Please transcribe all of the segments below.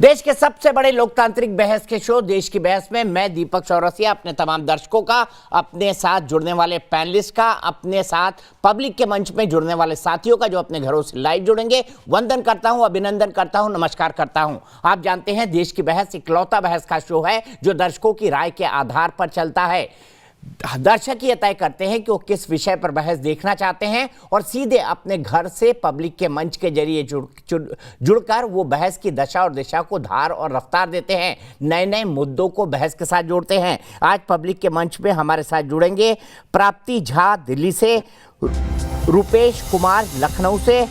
देश के सबसे बड़े लोकतांत्रिक बहस के शो देश की बहस में मैं दीपक चौरसिया अपने तमाम दर्शकों का, अपने साथ जुड़ने वाले पैनलिस्ट का, अपने साथ पब्लिक के मंच में जुड़ने वाले साथियों का जो अपने घरों से लाइव जुड़ेंगे, वंदन करता हूं, अभिनंदन करता हूं, नमस्कार करता हूं। आप जानते हैं देश की बहस इकलौता बहस का शो है जो दर्शकों की राय के आधार पर चलता है। दर्शक ये तय करते हैं कि वो किस विषय पर बहस देखना चाहते हैं और सीधे अपने घर से पब्लिक के मंच के जरिए जुड़कर वो बहस की दशा और दिशा को धार और रफ्तार देते हैं, नए नए मुद्दों को बहस के साथ जोड़ते हैं। आज पब्लिक के मंच में हमारे साथ जुड़ेंगे प्राप्ति झा दिल्ली से, रुपेश कुमार लखनऊ से,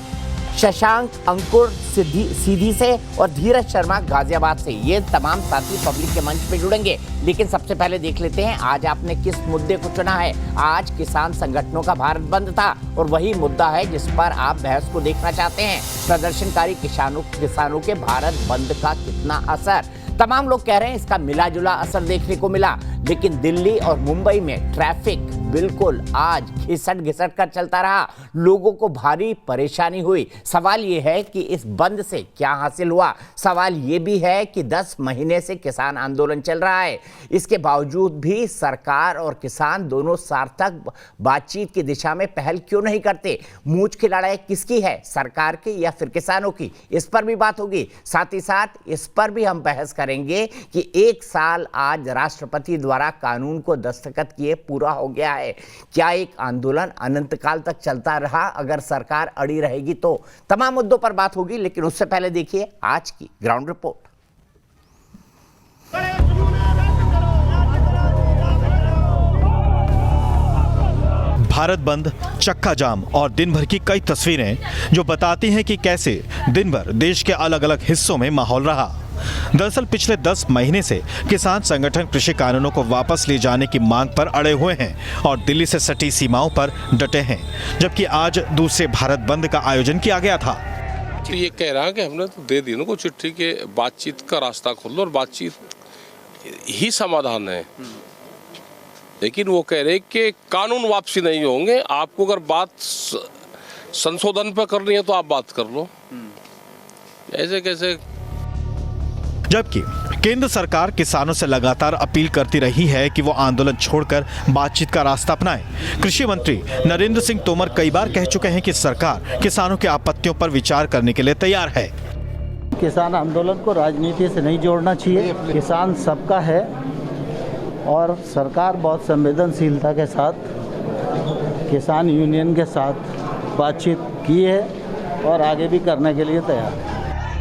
शशांक अंकुर सीधी से और धीरज शर्मा गाजियाबाद से। ये तमाम साथी पब्लिक के मंच पे जुड़ेंगे। लेकिन सबसे पहले देख लेते हैं आज आपने किस मुद्दे को चुना है। आज किसान संगठनों का भारत बंद था और वही मुद्दा है जिस पर आप बहस को देखना चाहते हैं। प्रदर्शनकारी किसानों के भारत बंद का कितना असर। तमाम लोग कह रहे हैं इसका मिला जुला असर देखने को मिला, लेकिन दिल्ली और मुंबई में ट्रैफिक बिल्कुल आज घिसट कर चलता रहा। लोगों को भारी परेशानी हुई। सवाल ये है कि इस बंद से क्या हासिल हुआ। सवाल ये भी है कि 10 महीने से किसान आंदोलन चल रहा है, इसके बावजूद भी सरकार और किसान दोनों सार्थक बातचीत की दिशा में पहल क्यों नहीं करते। मूंछ की लड़ाई किसकी है, सरकार की या फिर किसानों की, इस पर भी बात होगी। साथ ही साथ इस पर भी हम बहस करेंगे कि 1 साल आज राष्ट्रपति द्वारा कानून को दस्तखत किए पूरा हो गया है। क्या एक आंदोलन अनंत काल तक चलता रहा अगर सरकार अड़ी रहेगी तो। तमाम मुद्दों पर बात होगी, लेकिन उससे पहले देखिए आज की ग्राउंड रिपोर्ट। भारत बंद, चक्का जाम और दिन भर की कई तस्वीरें जो बताती हैं कि कैसे दिन भर देश के अलग अलग हिस्सों में माहौल रहा। दरअसल पिछले 10 महीने से किसान संगठन कृषि कानूनों को वापस ले जाने की मांग पर अड़े हुए हैं और दिल्ली से सटी सीमाओं पर डटे हैं, जबकि आज दूसरे भारत बंद का आयोजन किया गया था। तो ये कह रहा है कि हमने तो दे दी ना को चिट्ठी के बातचीत का रास्ता खोल दो और बातचीत ही समाधान है, लेकिन वो कह रहे कि कानून वापसी नहीं होंगे। आपको अगर बात संशोधन पर करनी है तो आप बात कर लो। ऐसे कैसे। जबकि केंद्र सरकार किसानों से लगातार अपील करती रही है कि वो आंदोलन छोड़कर बातचीत का रास्ता अपनाएं। कृषि मंत्री नरेंद्र सिंह तोमर कई बार कह चुके हैं कि सरकार किसानों की आपत्तियों पर विचार करने के लिए तैयार है। किसान आंदोलन को राजनीति से नहीं जोड़ना चाहिए। किसान सबका है और सरकार बहुत संवेदनशीलता के साथ किसान यूनियन के साथ बातचीत की है और आगे भी करने के लिए तैयार है।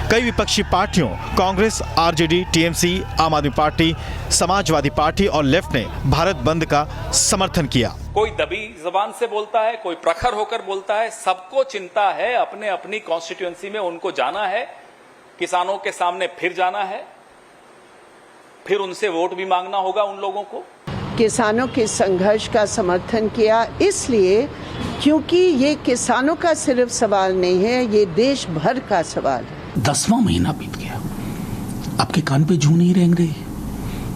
कई विपक्षी पार्टियों कांग्रेस, आरजेडी, टीएमसी, आम आदमी पार्टी, समाजवादी पार्टी और लेफ्ट ने भारत बंद का समर्थन किया। कोई दबी जबान से बोलता है, कोई प्रखर होकर बोलता है। सबको चिंता है, अपने अपनी कॉन्स्टिट्यूएंसी में उनको जाना है, किसानों के सामने फिर जाना है, फिर उनसे वोट भी मांगना होगा उन लोगों को। किसानों के संघर्ष का समर्थन किया इसलिए क्योंकि ये किसानों का सिर्फ सवाल नहीं है, ये देश भर का सवाल है। 10वां महीना बीत गया, आपके कान पे जू नहीं रेंग रही।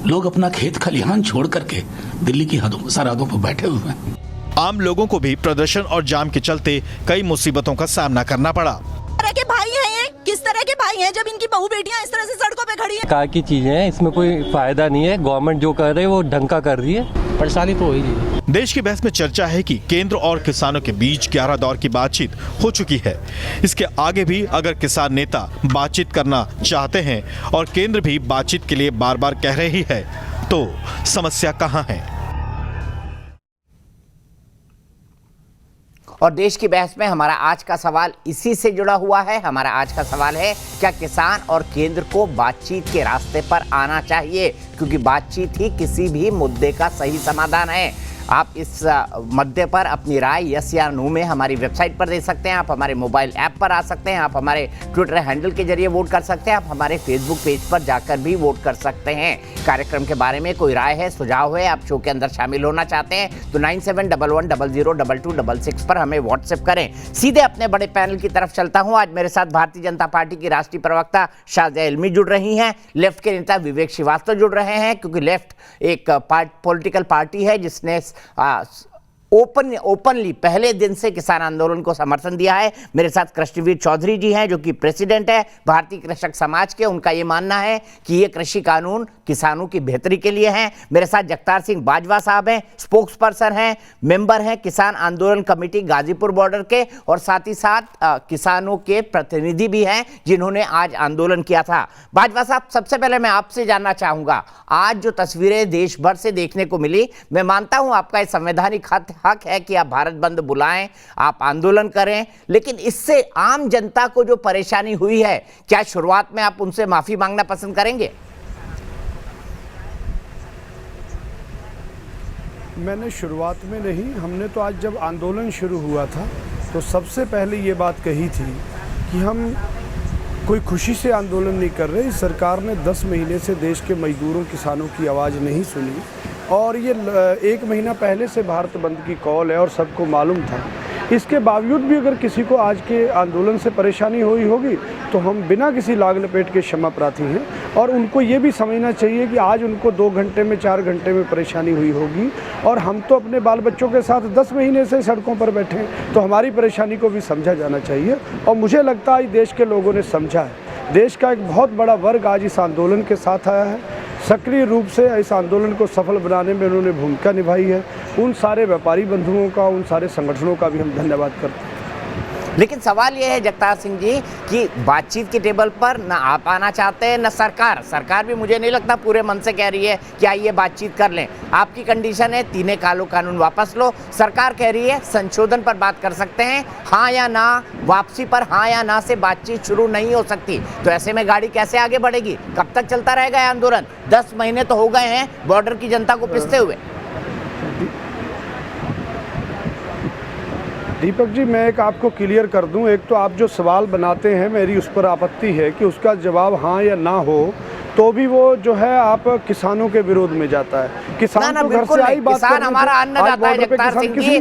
लोग अपना खेत खलिहान छोड़ करके दिल्ली की सरहदों पर बैठे हुए हैं। आम लोगों को भी प्रदर्शन और जाम के चलते कई मुसीबतों का सामना करना पड़ा। के भाई हैं ये, किस तरह के भाई हैं जब इनकी बहू बेटियां इस तरह से सड़कों पे खड़ी हैं। कार की चीजें हैं, इसमें कोई फायदा नहीं है। गवर्नमेंट जो कर रही है वो ढंग का कर रही है, परेशानी तो हो ही रही है। देश की बहस में चर्चा है कि केंद्र और किसानों के बीच 11 दौर की बातचीत हो चुकी है। इसके आगे भी अगर किसान नेता बातचीत करना चाहते हैं और केंद्र भी बातचीत के लिए बार बार कह रही है तो समस्या कहां है। और देश की बहस में हमारा आज का सवाल इसी से जुड़ा हुआ है। हमारा आज का सवाल है, क्या किसान और केंद्र को बातचीत के रास्ते पर आना चाहिए, क्योंकि बातचीत ही किसी भी मुद्दे का सही समाधान है। आप इस मुद्दे पर अपनी राय यस या नो में हमारी वेबसाइट पर दे सकते हैं, आप हमारे मोबाइल ऐप पर आ सकते हैं, आप हमारे ट्विटर हैंडल के जरिए वोट कर सकते हैं, आप हमारे फेसबुक पेज पर जाकर भी वोट कर सकते हैं। कार्यक्रम के बारे में कोई राय है, सुझाव है, आप शो के अंदर शामिल होना चाहते हैं तो 9711002266 पर हमें व्हाट्सएप करें। सीधे अपने बड़े पैनल की तरफ चलता हूं। आज मेरे साथ भारतीय जनता पार्टी की राष्ट्रीय प्रवक्ता शाज़िया इल्मी जुड़ रही हैं, लेफ्ट के नेता विवेक श्रीवास्तव जुड़ रहे हैं, क्योंकि लेफ्ट एक पॉलिटिकल पार्टी है जिसने ओपनली पहले दिन से किसान आंदोलन को समर्थन दिया है। मेरे साथ कृष्णवीर चौधरी जी हैं जो कि प्रेसिडेंट है भारतीय कृषक समाज के। उनका ये मानना है कि ये कृषि कानून किसानों की बेहतरी के लिए हैं। मेरे साथ जगतार सिंह बाजवा साहब हैं, स्पोक्स पर्सन हैं, मेंबर हैं किसान आंदोलन कमेटी गाजीपुर बॉर्डर के, और साथ ही साथ किसानों के प्रतिनिधि भी हैं जिन्होंने आज आंदोलन किया था। बाजवा साहब, सबसे पहले मैं आपसे जानना चाहूंगा, आज जो तस्वीरें देश भर से देखने को मिली, मैं मानता हूं आपका ये संवैधानिक हक है कि आप भारत बंद बुलाएं, आप आंदोलन करें, लेकिन इससे आम जनता को जो परेशानी हुई है, क्या शुरुआत में आप उनसे माफी मांगना पसंद करेंगे? मैंने शुरुआत में नहीं, हमने तो आज जब आंदोलन शुरू हुआ था तो सबसे पहले ये बात कही थी कि हम कोई खुशी से आंदोलन नहीं कर रहे। सरकार ने 10 महीने से देश के मजदूरों किसानों की आवाज़ नहीं सुनी, और ये 1 महीना पहले से भारत बंद की कॉल है और सबको मालूम था। इसके बावजूद भी अगर किसी को आज के आंदोलन से परेशानी हुई होगी तो हम बिना किसी लाग लपेट के क्षमा प्रार्थी हैं, और उनको ये भी समझना चाहिए कि आज उनको 2 घंटे में 4 घंटे में परेशानी हुई होगी, और हम तो अपने बाल बच्चों के साथ 10 महीने से सड़कों पर बैठे हैं, तो हमारी परेशानी को भी समझा जाना चाहिए। और मुझे लगता है देश के लोगों ने समझा है। देश का एक बहुत बड़ा वर्ग आज इस आंदोलन के साथ आया है, सक्रिय रूप से इस आंदोलन को सफल बनाने में उन्होंने भूमिका निभाई है। उन सारे व्यापारी बंधुओं का, उन सारे संगठनों का भी हम धन्यवाद करते हैं। लेकिन सवाल यह है जगतार सिंह जी कि बातचीत के टेबल पर ना आप आना चाहते हैं, ना सरकार भी मुझे नहीं लगता पूरे मन से कह रही है कि आइए बातचीत कर लें। आपकी कंडीशन है तीनों कानून वापस लो, सरकार कह रही है संशोधन पर बात कर सकते हैं, हाँ या ना, वापसी पर हाँ या ना से बातचीत शुरू नहीं हो सकती। तो ऐसे में गाड़ी कैसे आगे बढ़ेगी? कब तक चलता रहेगा यह आंदोलन? 10 महीने तो हो गए हैं बॉर्डर की जनता को पिसते हुए। दीपक जी, मैं एक आपको क्लियर कर दूं, एक तो आप जो सवाल बनाते हैं मेरी उस पर आपत्ति है कि उसका जवाब हाँ या ना हो तो भी वो जो है आप किसानों के विरोध में जाता है। किसान तो घर से आई बात, किसान हमारा अन्नदाता है जगतार सिंह जी।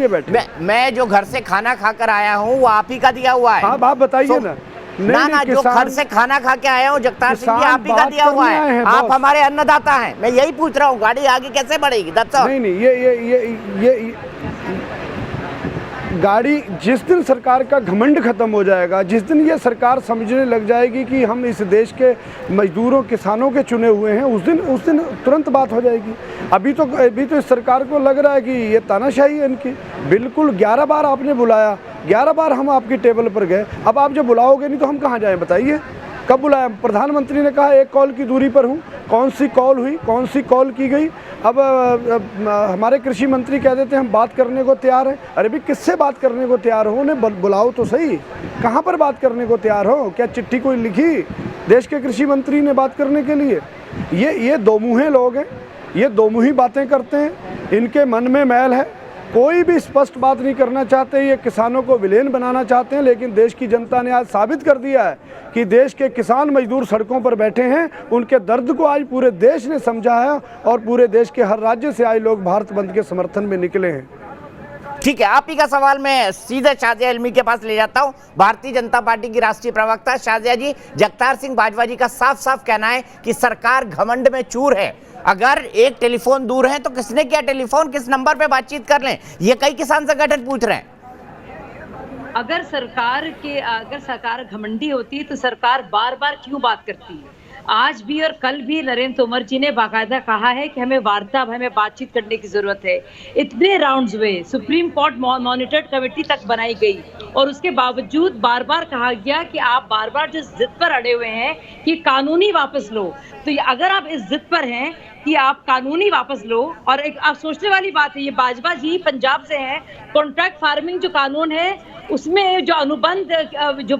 मैं जो घर से खाना खाकर आया हूँ वो आप ही का दिया हुआ है। आप बताइए ना। ना जो घर से खाना खा के आया हूँ जगतार सिंह जी, आप ही का दिया हुआ है। आप हमारे अन्नदाता हैं, मैं यही पूछ रहा हूँ गाड़ी आगे कैसे बढ़ेगी? नहीं, ये गाड़ी जिस दिन सरकार का घमंड खत्म हो जाएगा, जिस दिन ये सरकार समझने लग जाएगी कि हम इस देश के मजदूरों किसानों के चुने हुए हैं, उस दिन तुरंत बात हो जाएगी। अभी तो इस सरकार को लग रहा है कि ये तानाशाही है इनकी। बिल्कुल 11 बार आपने बुलाया, 11 बार हम आपकी टेबल पर गए। अब आप जब बुलाओगे नहीं तो हम कहाँ जाएं बताइए? कब बुलाया? प्रधानमंत्री ने कहा 1 कॉल की दूरी पर हूँ। कौन सी कॉल हुई, कौन सी कॉल की गई? अब हमारे कृषि मंत्री कह देते हैं हम बात करने को तैयार हैं। अरे भी किससे बात करने को तैयार हो? उन्हें बुलाओ तो सही। कहाँ पर बात करने को तैयार हो? क्या चिट्ठी कोई लिखी देश के कृषि मंत्री ने बात करने के लिए? ये दो मुँहे लोग हैं, ये दो मुँही बातें करते हैं, इनके मन में मैल है, कोई भी स्पष्ट बात नहीं करना चाहते। ये किसानों को विलेन बनाना चाहते हैं। लेकिन देश की जनता ने आज साबित कर दिया है कि देश के किसान मजदूर सड़कों पर बैठे हैं। उनके दर्द को आज पूरे देश ने समझा है, और पूरे देश के हर राज्य से आए लोग भारत बंद के समर्थन में निकले हैं। ठीक है, आप ही का सवाल मैं सीधे शाजिया इल्मी के पास ले जाता हूं, भारतीय जनता पार्टी की राष्ट्रीय प्रवक्ता। शाजिया जी, जगतार सिंह बाजवा जी का साफ साफ कहना है कि सरकार घमंड में चूर है। अगर एक टेलीफोन दूर है तो किसने किया टेलीफोन, किस नंबर पे बातचीत कर लें, ये कई किसान संगठन पूछ रहे हैं। अगर सरकार घमंडी होती तो सरकार बार बार क्यों बात करती है? आज भी और कल भी नरेंद्र तोमर जी ने बाकायदा कहा है कि हमें वार्ता, हमें बातचीत करने की जरूरत है। इतने राउंड्स हुए, सुप्रीम कोर्ट मॉनिटर्ड कमेटी तक बनाई गई, और उसके बावजूद बार बार कहा गया कि आप बार बार जिस जिद पर अड़े हुए हैं कि कानूनी वापस लो, तो अगर आप इस जिद पर हैं कि आप कानूनी वापस लो, और एक आप सोचने वाली बात है, ये बाजवा जी पंजाब से हैं, कॉन्ट्रैक्ट फार्मिंग जो कानून है उसमें जो अनुबंध जो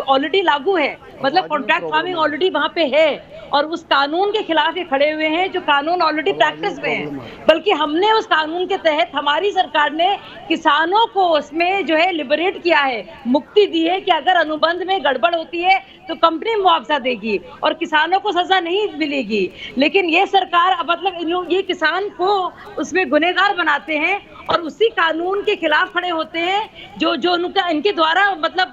ऑलरेडी लागू है, मतलब कॉन्ट्रैक्ट फार्मिंग ऑलरेडी वहां पे है, और उस कानून के खिलाफ ये खड़े हुए हैं जो कानून ऑलरेडी प्रैक्टिस में है। बल्कि हमने उस कानून के तहत, हमारी सरकार ने किसानों को उसमें जो है लिबरेट किया है, मुक्ति दी है कि अगर अनुबंध में गड़बड़ होती है तो कंपनी मुआवजा देगी और किसानों को सजा नहीं मिलेगी। लेकिन ये सरकार मतलब ये किसान को उसमें गुनहगार बनाते हैं और उसी कानून के खिलाफ खड़े होते हैं जो जो उनका इनके द्वारा मतलब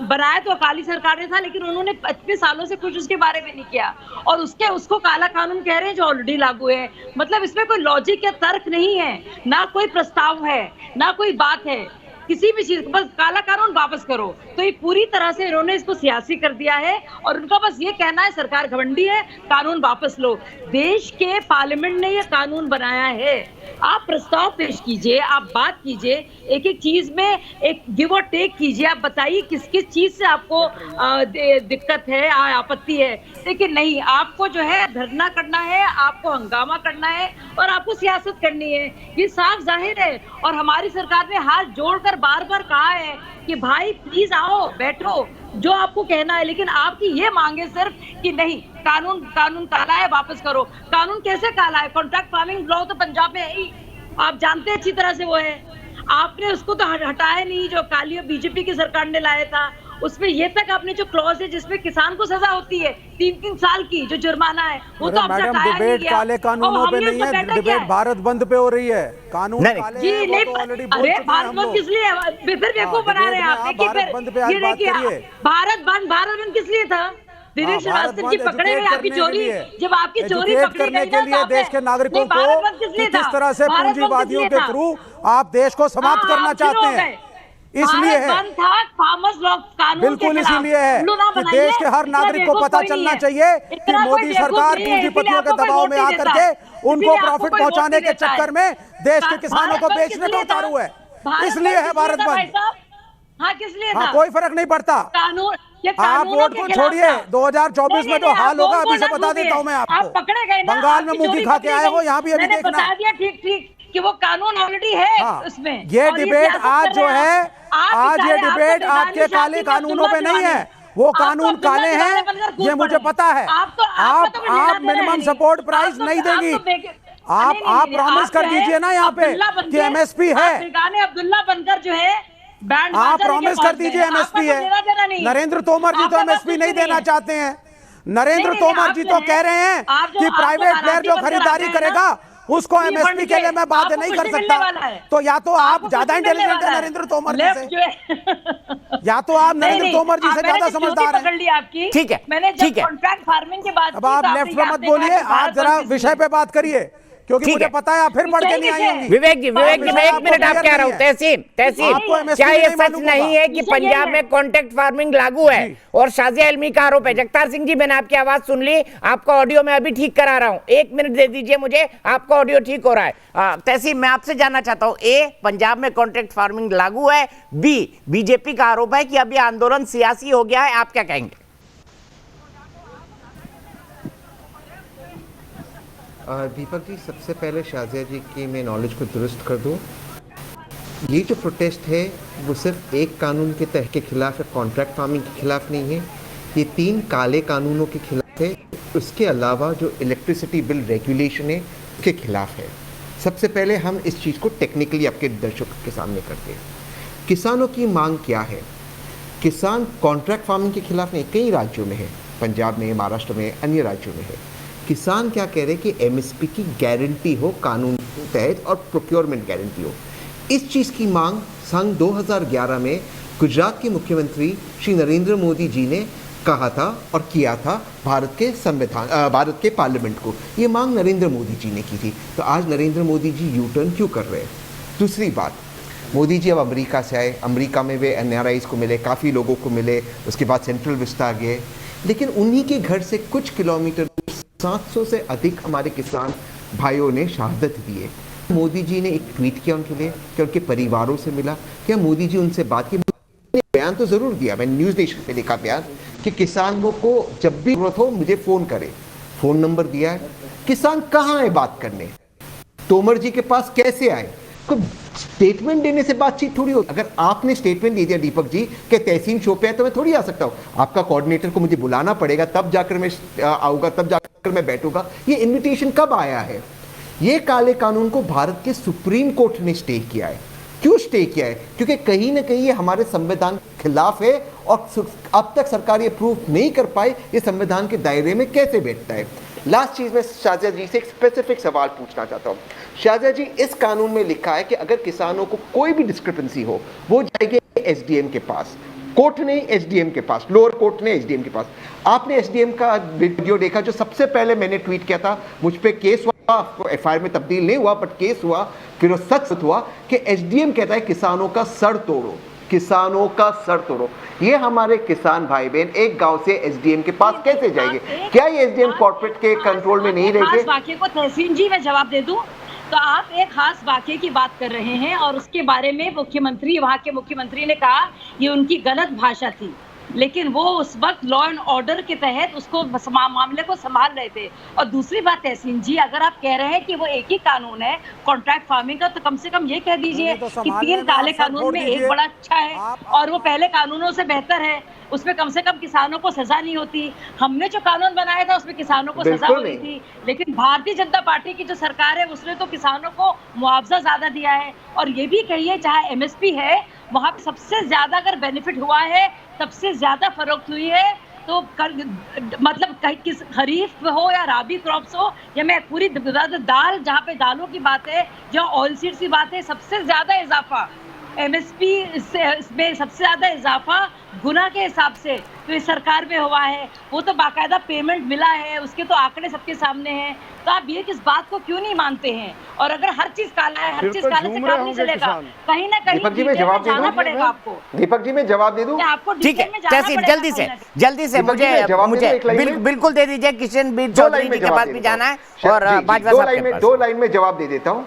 बनाया तो अकाली सरकार ने था, लेकिन उन्होंने इतने सालों से कुछ उसके बारे में नहीं किया और उसको काला कानून कह रहे हैं जो ऑलरेडी लागू है। मतलब इसमें कोई लॉजिक या तर्क नहीं है, ना कोई प्रस्ताव है, ना कोई बात है किसी भी चीज, बस काला कानून वापस करो। तो ये पूरी तरह से इन्होंने इसको सियासी कर दिया है और उनका बस ये कहना है सरकार घमंडी है, कानून वापस लो। देश के पार्लियामेंट ने ये कानून बनाया है, आप प्रस्ताव पेश कीजिए, आप बात कीजिए, एक एक चीज में एक गिव और टेक कीजिए, आप बताइए किस किस चीज से आपको दिक्कत है, आपत्ति है। लेकिन नहीं, आपको जो है धरना करना है, आपको हंगामा करना है और आपको सियासत करनी है, ये साफ जाहिर है। और हमारी सरकार ने हाथ जोड़कर बार बार कहा है कि भाई प्लीज आओ बैठो, जो आपको कहना है, लेकिन आपकी ये मांगे सिर्फ कि नहीं कानून काला है, वापस करो। कानून कैसे काला है? कॉन्ट्रैक्ट फार्मिंग लॉ तो पंजाब में है ही, आप जानते हैं अच्छी तरह से वो है। आपने उसको तो हटाया नहीं, जो काली और बीजेपी की सरकार ने लाया था, उसमें ये तक आपने जो क्लॉज है जिसमें किसान को सजा होती है 3-3 साल की जो जुर्माना है, वो तो आपने हटाया नहीं। डिबेट काले कानूनों पे नहीं है, डिबेट भारत बंद पे हो रही है। कानून काले जी हैं, नहीं, वो तो ऑलरेडी बोल अरे चुके हैं भारत हम बंद लोग। किस लिए? फिर बेवकूफ बना रहे हैं आप। देखिए भारत बंद पे आज बात करिए। भारत बंद किस लिए था? विवेक श्रीवास्तव जी पकड़े हुए आपकी चोरी, जब आपकी चोरी पकड़ी करने गई के लिए देश के नागरिकों को किस तरह से पूंजीवादियों के थ्रू आप देश को समाप्त करना चाहते हैं, इसलिए है। बिल्कुल इसीलिए है कि देश के हर नागरिक को पता चलना चाहिए कि मोदी सरकार पूंजीपतियों के दबाव में आकर के उनको प्रॉफिट पहुंचाने के चक्कर में देश के किसानों को बेचने पे उतारू है, इसलिए है भारत बंद। हाँ, किस लिए हाँ, कोई फर्क नहीं पड़ता। आप वोट को छोड़िए, 2024 में जो हाल होगा अभी से बता देता हूँ मैं आपको। पकड़े गए ना, बंगाल में मुंह खा के आए हो, यहाँ भी अभी देखना। बता दिया ठीक कि वो कानून ऑलरेडी है। हाँ, उसमें ये डिबेट आज जो है, आज ये डिबेट आपके काले कानूनों पे नहीं है, वो कानून काले हैं, ये मुझे पता है। आप मिनिमम सपोर्ट प्राइस नहीं देंगी, आप प्रॉमिस कर दीजिए ना यहाँ पे कि एमएसपी है, अब्दुल्ला बनकर जो है आप प्रॉमिस कर दीजिए एमएसपी है। नरेंद्र तोमर जी तो एमएसपी नहीं देना चाहते हैं। नरेंद्र तोमर जी तो कह रहे हैं कि प्राइवेट प्लेयर जो खरीदारी करेगा उसको एमएसपी के लिए मैं बात नहीं कर सकता। तो या तो आप ज्यादा इंटेलिजेंट है नरेंद्र तोमर जी से, या तो आप नरेंद्र तोमर जी से ज्यादा समझदार हैं। ठीक है, मैंने जब कॉन्ट्रैक्ट फार्मिंग की बात अब आप लेफ्ट में मत बोलिए, आप जरा विषय पे बात करिए, क्योंकि मुझे पता है आप फिर पढ़ के नहीं आई होंगी। विवेक जी मैं 1 मिनट आप कह रहा हूँ। तहसीन क्या ये सच नहीं है कि पंजाब में कॉन्ट्रैक्ट फार्मिंग लागू है और शाजिया इल्मी का आरोप है? जगतार सिंह जी, मैंने आपकी आवाज सुन ली, आपका ऑडियो मैं अभी ठीक करा रहा हूँ, 1 मिनट दे दीजिए मुझे, आपका ऑडियो ठीक हो रहा है। तहसीन, मैं आपसे जानना चाहता हूँ, ए, पंजाब में कॉन्ट्रैक्ट फार्मिंग लागू है, बी, बीजेपी का आरोप है कि अब ये आंदोलन सियासी हो गया है, आप क्या कहेंगे? दीपक जी, सबसे पहले शाजिया जी की मैं नॉलेज को दुरुस्त कर दूं। ये जो प्रोटेस्ट है वो सिर्फ एक कानून के तहत के खिलाफ है, कॉन्ट्रैक्ट फार्मिंग के खिलाफ नहीं है, ये 3 काले कानूनों के खिलाफ है। उसके अलावा जो इलेक्ट्रिसिटी बिल रेगुलेशन है उसके खिलाफ है। सबसे पहले हम इस चीज़ को टेक्निकली आपके दर्शकों के सामने करते हैं। किसानों की मांग क्या है? किसान कॉन्ट्रैक्ट फार्मिंग के खिलाफ नहीं, कई राज्यों में है, पंजाब में, महाराष्ट्र में, अन्य राज्यों में है। किसान क्या कह रहे हैं कि एमएसपी की गारंटी हो कानून के तहत और प्रोक्योरमेंट गारंटी हो। इस चीज़ की मांग सन 2011 में गुजरात के मुख्यमंत्री श्री नरेंद्र मोदी जी ने कहा था और किया था भारत के संविधान, भारत के पार्लियामेंट को। ये मांग नरेंद्र मोदी जी ने की थी। तो आज नरेंद्र मोदी जी यू टर्न क्यों कर रहे हैं? दूसरी बात, मोदी जी अब अमेरिका से आए, अमेरिका में वे NRIs को मिले, काफ़ी लोगों को मिले, उसके बाद सेंट्रल विस्टा गए, लेकिन उन्हीं के घर से कुछ किलोमीटर 700 से अधिक हमारे किसान भाइयों ने शहादत दी है। मोदी जी ने एक ट्वीट किया उनके लिए, कि उनके परिवारों से मिला, क्या मोदी जी उनसे बात की? बयान तो ज़रूर दिया, मैंने न्यूज़ नेशन पे देखा बयान कि किसानों को जब भी जरूरत हो मुझे फ़ोन करे, फ़ोन नंबर दिया है। किसान कहाँ है बात करने? तोमर जी के पास कैसे आए? तो स्टेटमेंट देने से बातचीत थोड़ी होती। अगर आपने स्टेटमेंट दे दिया दीपक जी कि तहसीन शो पे है तो मैं थोड़ी आ सकता हूँ, आपका कोऑर्डिनेटर को मुझे बुलाना पड़ेगा, तब जाकर मैं आऊँगा, तब जाकर मैं बैठूंगा। ये इन्विटेशन कब आया है? ये काले कानून को भारत के सुप्रीम कोर्ट ने स्टे किया है। क्यों स्टे किया है? क्योंकि कहीं ना कहीं ये हमारे संविधान के खिलाफ है और अब तक सरकार ये प्रूफ नहीं कर पाई ये संविधान के दायरे में कैसे बैठता है। लास्ट चीज में शाहजिया जी से एक स्पेसिफिक सवाल पूछना चाहता हूँ। शाहजिया जी, इस कानून में लिखा है कि अगर किसानों को कोई भी डिस्क्रिपेंसी हो वो जाएगी एसडीएम के पास, कोर्ट ने एसडीएम के पास, लोअर कोर्ट ने एसडीएम के पास। आपने एसडीएम का वीडियो देखा जो सबसे पहले मैंने ट्वीट किया था, मुझ पे केस हुआ, एफआईआर में तब्दील नहीं हुआ बट केस हुआ, फिर वो सच हुआ कि एसडीएम कहता है किसानों का सर तोड़ो, किसानों का सर तोड़ो। ये हमारे किसान भाई बहन एक गांव से एसडीएम के पास कैसे जाएंगे? क्या ये एसडीएम कॉर्पोरेट के कंट्रोल में नहीं रहेंगे? वाक्य को तहसीन जी मैं जवाब दे दूं तो आप एक खास वाक्य की बात कर रहे हैं और उसके बारे में मुख्यमंत्री, वहां के मुख्यमंत्री ने कहा ये उनकी गलत भाषा थी, लेकिन वो उस वक्त लॉ एंड ऑर्डर के तहत उसको मामले को संभाल रहे थे। और दूसरी बात तहसीन जी, अगर आप कह रहे हैं कि वो एक ही कानून है कॉन्ट्रैक्ट फार्मिंग का, तो कम से कम ये कह दीजिए कि 3 काले कानून में एक बड़ा अच्छा है और वो पहले कानूनों से बेहतर है, उसमें कम से कम किसानों को सजा नहीं होती। हमने जो कानून बनाया था उसमें किसानों को सजा हो रही थी, लेकिन भारतीय जनता पार्टी की जो सरकार है उसने तो किसानों को मुआवजा ज्यादा दिया है। और ये भी कहिए जहाँ एमएसपी है वहां पे सबसे ज्यादा अगर बेनिफिट हुआ है, सबसे ज्यादा फरोख्त हुई है, तो मतलब किस खरीफ हो या राबी क्रॉप्स हो, या मैं पूरी दाल, जहाँ पे दालों की बात है, जहाँ ऑयल सीड्स की बात है, सबसे ज्यादा इजाफा एमएसपी इसमें सबसे ज्यादा इजाफा गुना के हिसाब से तो इस सरकार में हुआ है। वो तो बाकायदा पेमेंट मिला है, उसके तो आंकड़े सबके सामने हैं। तो आप ये किस बात को क्यों नहीं मानते हैं? और अगर हर चीज काला है, हर चीज काले से काम नहीं चलेगा, कहीं ना कहीं दीपक जी मैं जवाब दे दूं पड़ेगा आपको। दीपक जी मैं जवाब दे दूं आपको ठीक है, तहसीन जल्दी से मुझे बिल्कुल दे दीजिए, किशन बीर चौधरी जी के पास भी जाना है और बाजवा साहब के पास। 2 लाइन में जवाब दे देता हूँ।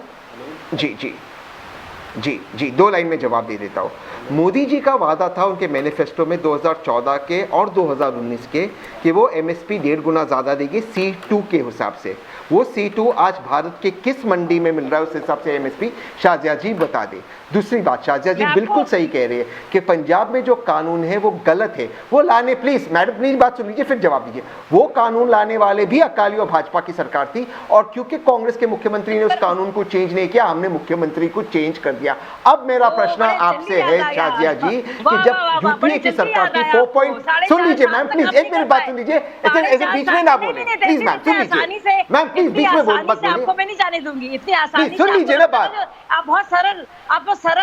जी 2 लाइन में जवाब दे देता हूँ। मोदी जी का वादा था उनके मैनिफेस्टो में 2014 के और 2019 के कि वो एमएसपी 1.5 गुना ज़्यादा देगी C2 के हिसाब से। वो C2 आज भारत के किस मंडी में मिल रहा है उस हिसाब से एमएसपी शाहजिया जी बता दे। दूसरी बात, शाहजिया जी बिल्कुल सही कह रही है कि पंजाब में जो कानून है वो गलत है। वो लाने, प्लीज मैडम प्लीज बात सुन लीजिए फिर जवाब दीजिए। वो कानून लाने वाले भी अकाली और भाजपा की सरकार थी और क्योंकि कांग्रेस के मुख्यमंत्री ने उस कानून को चेंज नहीं किया, हमने मुख्यमंत्री को चेंज कर दिया। अब मेरा प्रश्न आपसे है शाहजिया जी कि जब यूपीए की सरकार थी 4 पॉइंट, सुन लीजिए मैम प्लीज, एक मिनट बात सुन लीजिए, ऐसे बीच में ना बोले प्लीज मैम, सुन लीजिए मैम प्लीज, बीच में बोल मत बोलिए। आपको मैं नहीं जाने दूंगी इतनी आसानी, सुन लीजिए ना बात। आप बहुत सरल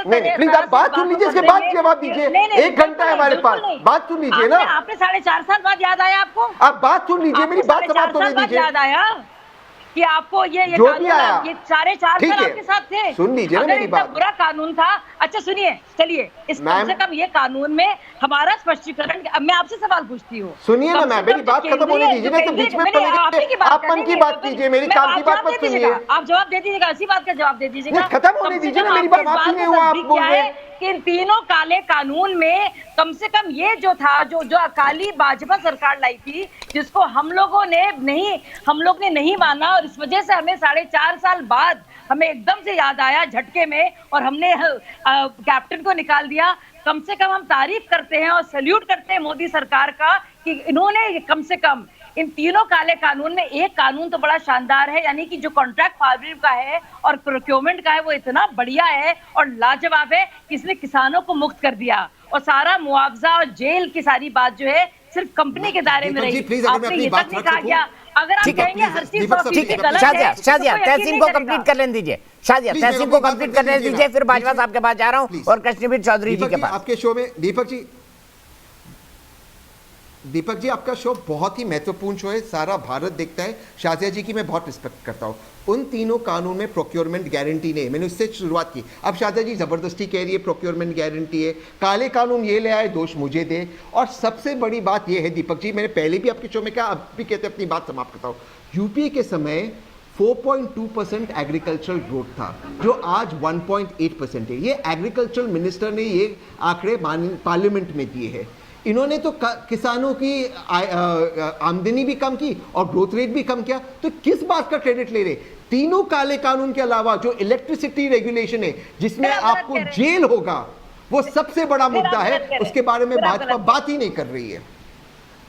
नहीं प्लीज आप बात सुन लीजिए, इसके बाद जवाब दीजिए। 1 घंटा है हमारे पास, बात सुन लीजिए ना। आपने 4.5 साल बाद याद आया आपको? आप बात सुन लीजिए, मेरी बात समाप्त होने दीजिए। याद आया कि आपको ये जो भी आया, ये 4.5 साल आपके साथ थे। सुन लीजिए ना मेरी बात। बुरा कानून था। अच्छा सुनिए, चलिए इस कम से कम ये कानून में हमारा स्पष्टीकरण, अब मैं आपसे सवाल पूछती हूँ। सुनिए ना मैम, मेरी बात खत्म होने दीजिए ना, तो बीच में आप मन की बात कीजिए, मेरी काम की बात मत सुनिए। आप जवाब दे दीजिएगा, इसी बात का जवाब दे दीजिएगा। खत्म होने दीजिए ना, मेरी बात समाप्त नहीं हुआ, आप बोल रहे हैं कि इन तीनों काले कानून में कम से कम ये जो था, जो अकाली भाजपा सरकार लाई थी, जिसको हम लोग ने नहीं माना और इस वजह से हमें 4.5 साल बाद हमें एकदम से याद आया झटके में और हमने कैप्टन को निकाल दिया। कम से कम हम तारीफ करते हैं और सैल्यूट करते हैं मोदी सरकार का कि इन्होंने कम से कम इन तीनों काले कानून में एक कानून तो बड़ा शानदार है, यानी कि जो कॉन्ट्रैक्ट फार्मिंग का है और प्रोक्योरमेंट का है वो इतना बढ़िया है और लाजवाब है कि इसने किसानों को मुक्त कर दिया और सारा मुआवजा और जेल की सारी बात जो है सिर्फ कंपनी के दायरे में रही। आपने ये तक नहीं कहा गया। अगर आप कहेंगे हर चीज गलत है, शाहजिया तहसीन को कंप्लीट कर लेने दीजिए, शाहजिया तहसीन को कंप्लीट करने दीजिए, फिर बाजवा साहब के पास जा रहा हूँ और कृष्णवीर चौधरी जी के पास। आपके शो में दीपक जी आपका शो बहुत ही महत्वपूर्ण शो है, सारा भारत देखता है। शाहजिया जी की मैं बहुत रिस्पेक्ट करता हूँ। उन तीनों कानून में प्रोक्योरमेंट गारंटी नहीं है, मैंने उससे शुरुआत की। अब शाहजिया जी जबरदस्ती कह रही है प्रोक्योरमेंट गारंटी है, काले कानून ये ले आए, दोष मुझे दे। और सबसे बड़ी बात ये है दीपक जी, मैंने पहले भी आपके शो में कहा, अब भी कहते अपनी बात समाप्त करता हूँ। यूपीए के समय 4.2% एग्रीकल्चरल ग्रोथ था, जो आज 1.8% है। ये एग्रीकल्चरल मिनिस्टर ने ये आंकड़े पार्लियामेंट में दिए हैं। इन्होंने तो किसानों की आमदनी भी कम की और ग्रोथ रेट भी कम किया, तो किस बात का क्रेडिट ले रहे? तीनों काले कानून के अलावा जो इलेक्ट्रिसिटी रेगुलेशन है जिसमें आपको जेल होगा, वो सबसे बड़ा मुद्दा है, उसके बारे में भाजपा बात ही नहीं कर रही है।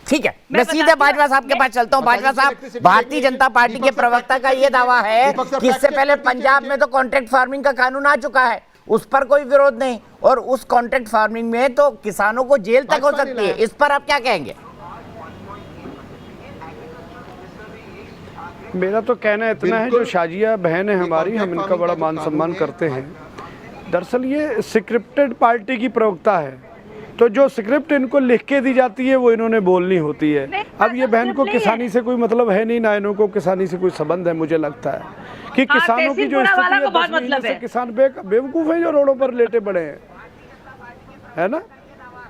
ठीक है, मैं सीधे बाजवा साहब के पास चलता हूं। बाजवा साहब, भारतीय जनता पार्टी के प्रवक्ता का यह दावा है कि इससे पहले पंजाब में तो कॉन्ट्रैक्ट फार्मिंग का कानून आ चुका है, उस पर कोई विरोध नहीं, और उस कॉन्ट्रैक्ट फार्मिंग में तो किसानों को जेल तक हो सकती है। इस पर आप क्या कहेंगे? मेरा तो कहना इतना है, जो शाजिया बहन है हमारी, हम इनका बड़ा मान सम्मान करते हैं। दरअसल ये स्क्रिप्टेड पार्टी की प्रवक्ता है, तो जो स्क्रिप्ट इनको लिख के दी जाती है वो इन्होंने बोलनी होती है। अब ये बहन को किसानी से कोई मतलब है नहीं, ना इनको किसानी से कोई संबंध है। मुझे लगता है कि किसानों की जो स्थिति है, 10 महीने से किसान बेवकूफ़ है जो रोडों पर लेटे पड़े हैं, है ना।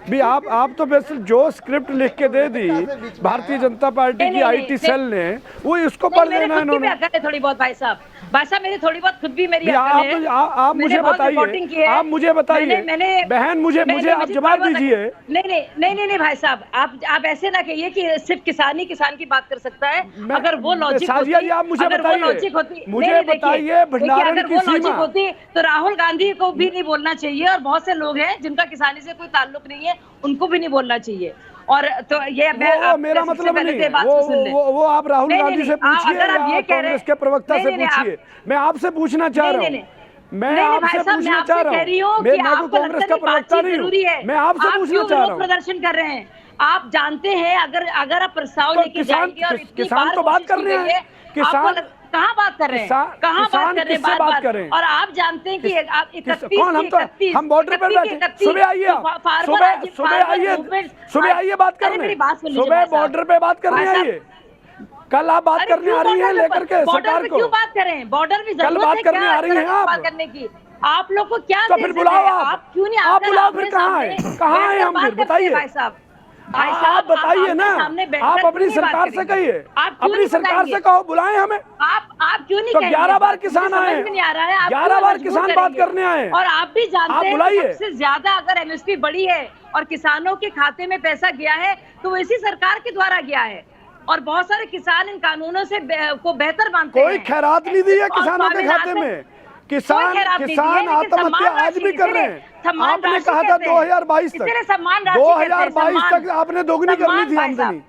भी आप तो वैसे जो स्क्रिप्ट लिख के दे दी भारतीय जनता पार्टी की आईटी सेल ने, वो इसको पढ़ लेना इन्होंने। थोड़ी बहुत भाई साहब मेरी थोड़ी बहुत खुद भी मेरी आप मुझे बताइए, आप मुझे बताइए बहन, मुझे आप जवाब दीजिए। नहीं भाई साहब, आप ऐसे ना कहिए कि सिर्फ किसान की बात कर सकता है। अगर वो लॉजिक होती, आप मुझे बताइए, मुझे बताइए भंडारण की सीमा होती तो राहुल गांधी को भी नहीं बोलना चाहिए, और बहुत से लोग हैं जिनका किसानी से कोई ताल्लुक नहीं है, उनको भी नहीं बोलना चाहिए। और तो ये मेरा मतलब नहीं है, वो आप राहुल गांधी से पूछिए या कांग्रेस के प्रवक्ता से पूछिए। मैं आपसे पूछना चाह रहा हूँ, मैं आपसे पूछना चाह रहा हूँ, मैं कांग्रेस का प्रवक्ता नहीं हूँ, मैं आपसे पूछना चाह रहा हूँ। प्रदर्शन कर रहे हैं, आप जानते हैं अगर आप प्रस्ताव लेके जाएंगे और किसान तो बात कर रहे हैं, किसान कहाँ बात कर रहे हैं, कहाँ बात कर रहे हैं, बात कर रहे हैं। और आप जानते हैं कि आप 31 हम बॉर्डर पर बैठे, सुबह आइए, सुबह आइए बात करने, सुबह बॉर्डर पे बात करने आइए। कल आप बात करने आ रही हैं लेकर के सरकार को, क्यों बात करें? बॉर्डर भी कल बात करने आ रही हैं आप करने की। आप लोग को क्या तो फिर बुलाओ, आप क्यों नहीं आप बुलाओ, फिर कहाँ है हम, फिर बताइए भाई साहब। आप बताइए ना, आप अपनी सरकार से कहिए, अपनी सरकार से कहो, बुलाएं हमें। आप क्यों नहीं? तो 11 बार किसान आए, 11 बार किसान बात करने आए, और आप भी जानते हैं बुलाइए। सबसे ज्यादा अगर एमएसपी बढ़ी है और किसानों के खाते में पैसा गया है तो वो इसी सरकार के द्वारा गया है, और बहुत सारे किसान इन कानूनों से को बेहतर मानते हैं। कोई खैरात नहीं दी है किसानों के खाते में, किसान आत्महत्या आज भी कर रहे हैं। आपने कहा था 2022 तक, 2022 तक आपने दोगुनी करनी थी आमदनी,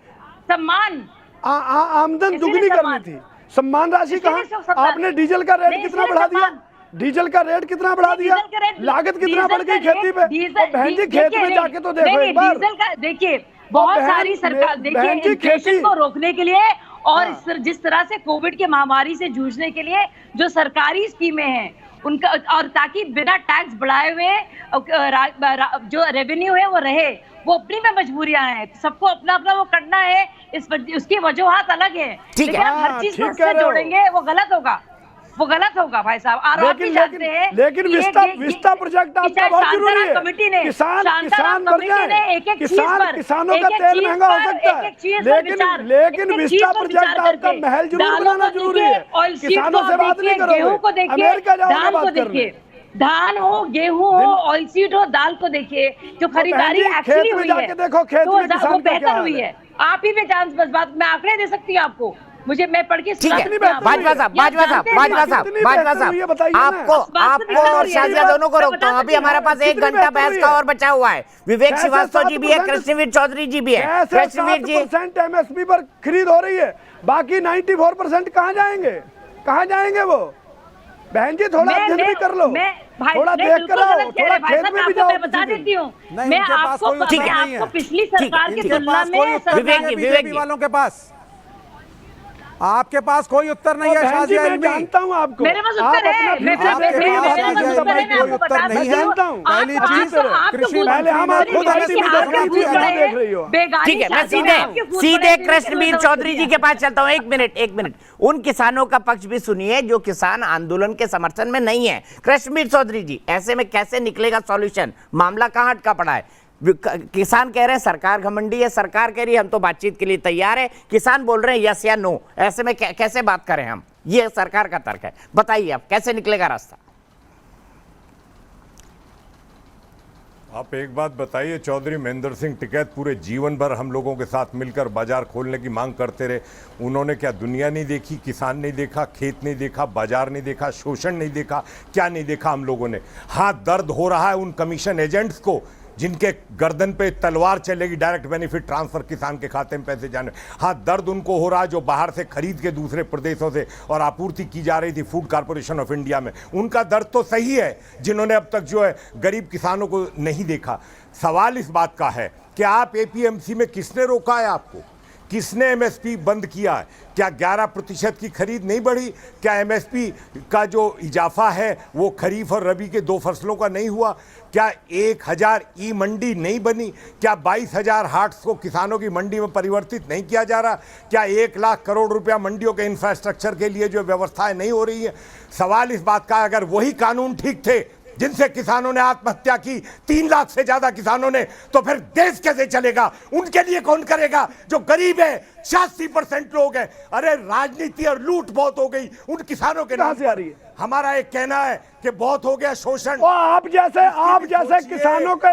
आमदन दुगनी करनी थी। सम्मान राशि कहाँ? आपने डीजल का रेट कितना बढ़ा दिया, डीजल का रेट कितना बढ़ा दिया, लागत कितना बढ़ गई खेती पे। बहन जी खेत में जाके तो देखो एक बार, देखिए बहुत सारी सरकार, देखिए इन्फ्लेशन को रोकने के लिए और जिस तरह से कोविड की महामारी से जूझने के लिए जो सरकारी स्कीमें हैं उनका, और ताकि बिना टैक्स बढ़ाए हुए जो रेवेन्यू है वो रहे, वो अपनी में मजबूरियां हैं, सबको अपना अपना वो करना है, उसकी वजूहात अलग है। लेकिन आप हर चीज को उससे जोड़ेंगे, वो गलत होगा, वो गलत होगा भाई साहब। और आप भी जानते हैं, लेकिन विस्टा प्रोजेक्ट आपका बहुत जरूरी है। कमेटी ने किसान मर जाए, किसानों का तेल महंगा हो सकता है, लेकिन विस्टा प्रोजेक्ट आपका महल जरूर बनाना जरूरी है। किसानों से बात नहीं करोगे, अमेरिका जाओगे बात करने। धान हो, गेहूं हो, ऑयल सीड हो, दाल को देखिए, जो खरीदारी एक्चुअली हुई है देखो खेत में किसान वो बेहतर हुई है। आप ही में जान बस बात, मैं आंकड़े दे सकती हूँ आपको, मुझे मैं पढ़ के बाजवा साहब आपको और शाजिया दोनों को रोकता हूँ। अभी हमारे पास 1 घंटा बहस का और बचा हुआ है। विवेक श्रीवास्तव जी भी है, कृष्णवीर चौधरी जी भी है। कृष्णवीर जी, एमएसपी पर खरीद हो रही है, बाकी 94% कहाँ जाएंगे, कहाँ जाएंगे वो? बहन जी थोड़ा अध्ययन भी कर लो, थोड़ा देख कर आओ, थोड़ा खेत में भी जाओ। मैं बता देती हूँ, मैं आपको पिछली सरकार की तुलना में विवेक वालों के पास आपके पास कोई उत्तर नहीं है। शाजिया मैं जानता हूँ आपको, मेरे पास उत्तर है, मैं उत्तर नहीं जानता हूँ। पहली चीज पहले हम खुद देख रही हो। ठीक है, मैं सीधे कृष्णवीर चौधरी जी के पास चलता हूँ। एक मिनट, उन किसानों का पक्ष भी सुनिए जो किसान आंदोलन के समर्थन में नहीं है। कृष्णवीर चौधरी जी, ऐसे में कैसे निकलेगा सॉल्यूशन? मामला कहाँ अटका पड़ा है? किसान कह रहे हैं सरकार घमंडी है, सरकार कह रही है हम तो बातचीत के लिए तैयार है, किसान बोल रहे हैं यस या नो। ऐसे में कैसे बात करें हम? ये सरकार का तर्क है, बताइए आप कैसे निकलेगा रास्ता? आप एक बात बताइए, चौधरी महेंद्र सिंह टिकैत पूरे जीवन भर हम लोगों के साथ मिलकर बाजार खोलने की मांग करते रहे। उन्होंने क्या दुनिया नहीं देखी, किसान नहीं देखा, खेत नहीं देखा, बाजार नहीं देखा, शोषण नहीं देखा? क्या नहीं देखा हम लोगों ने? हाँ, दर्द हो रहा है उन कमीशन एजेंट्स को जिनके गर्दन पे तलवार चलेगी डायरेक्ट बेनिफिट ट्रांसफर किसान के खाते में पैसे जाने। हाँ, दर्द उनको हो रहा है जो बाहर से खरीद के दूसरे प्रदेशों से और आपूर्ति की जा रही थी फूड कॉर्पोरेशन ऑफ इंडिया में। उनका दर्द तो सही है, जिन्होंने अब तक जो है गरीब किसानों को नहीं देखा। सवाल इस बात का है कि आप एपीएमसी में किसने रोका है आपको? किसने एमएसपी बंद किया है? क्या 11% की खरीद नहीं बढ़ी? क्या एमएसपी का जो इजाफा है वो खरीफ और रबी के 2 फसलों का नहीं हुआ? क्या 1000 ई मंडी नहीं बनी? क्या 22,000 हाट्स को किसानों की मंडी में परिवर्तित नहीं किया जा रहा? क्या 1 लाख करोड़ रुपया मंडियों के इंफ्रास्ट्रक्चर के लिए जो व्यवस्थाएं नहीं हो रही है? सवाल इस बात का, अगर वही कानून ठीक थे जिनसे किसानों ने आत्महत्या की, 3 लाख से ज्यादा किसानों ने, तो फिर देश कैसे चलेगा? उनके लिए कौन करेगा जो गरीब है? 86% लोग हैं। अरे राजनीति और लूट बहुत हो गई उन किसानों के नाम से आ रही है। हमारा एक कहना है कि बहुत हो गया शोषण। आप जैसे किसानों के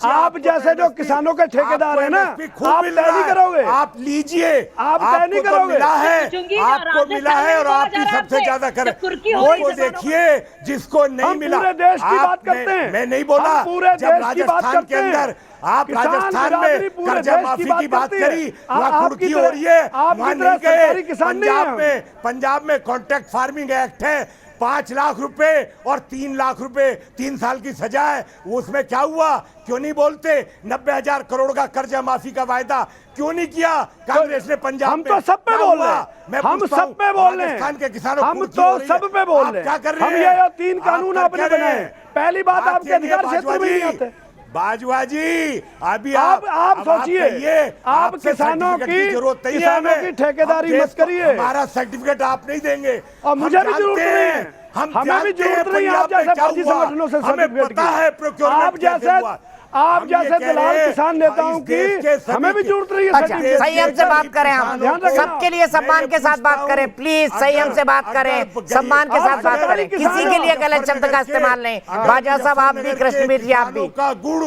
आप जैसे जो किसानों के ठेकेदार है ना, आप तय नहीं करोगे। आप लीजिए, आप तय नहीं करोगे। मिला है, आपको मिला है और आप ही सबसे ज्यादा करें। वो देखिए जिसको नहीं मिला। पूरे देश की बात करते हैं। मैं नहीं बोला, जब राजस्थान के अंदर आप राजस्थान में कर्जा माफी की बात करी, वहाँ कुर्की हो रही है, वहाँ नहीं गए। पंजाब में कॉन्ट्रैक्ट फार्मिंग एक्ट है, 5 लाख रुपए और 3 लाख रुपए 3 साल की सजा है। उसमें क्या हुआ? क्यों नहीं बोलते? 90,000 करोड़ का कर्जा माफी का वायदा क्यों नहीं किया कांग्रेस ने पंजाब में? हम तो सब पे बोल रहे हैं, हम सब पे बोल रहे हैं, राजस्थान के किसानों हम तो सब पे बोल रहे हैं। क्या कर रहे हैं? हम ये 3 कानून आपने बनाए। पहली बात, आपके अधिकार क्षेत्र में नहीं आते। बाजवा जी, अभी आप सोचिए, आप किसानों की ठेकेदारी मत करिए। हमारा सर्टिफिकेट आप नहीं देंगे और मुझे भी जरूरत नहीं है, हमें भी जरूरत नहीं है आप जैसे फर्जी संगठनों से सर्टिफिकेट की। आप जैसे दलाल किसान नेताओं की हमें भी जरूरत नहीं है। अच्छा, संयम से बात करें, हम सबके लिए सम्मान के साथ बात करें प्लीज। संयम से बात करें, सम्मान के साथ बात करें, किसी के लिए गलत शब्द का इस्तेमाल नहीं। बाजा साहब आप भी, कृष्णवीर जी आप भी। का गुड़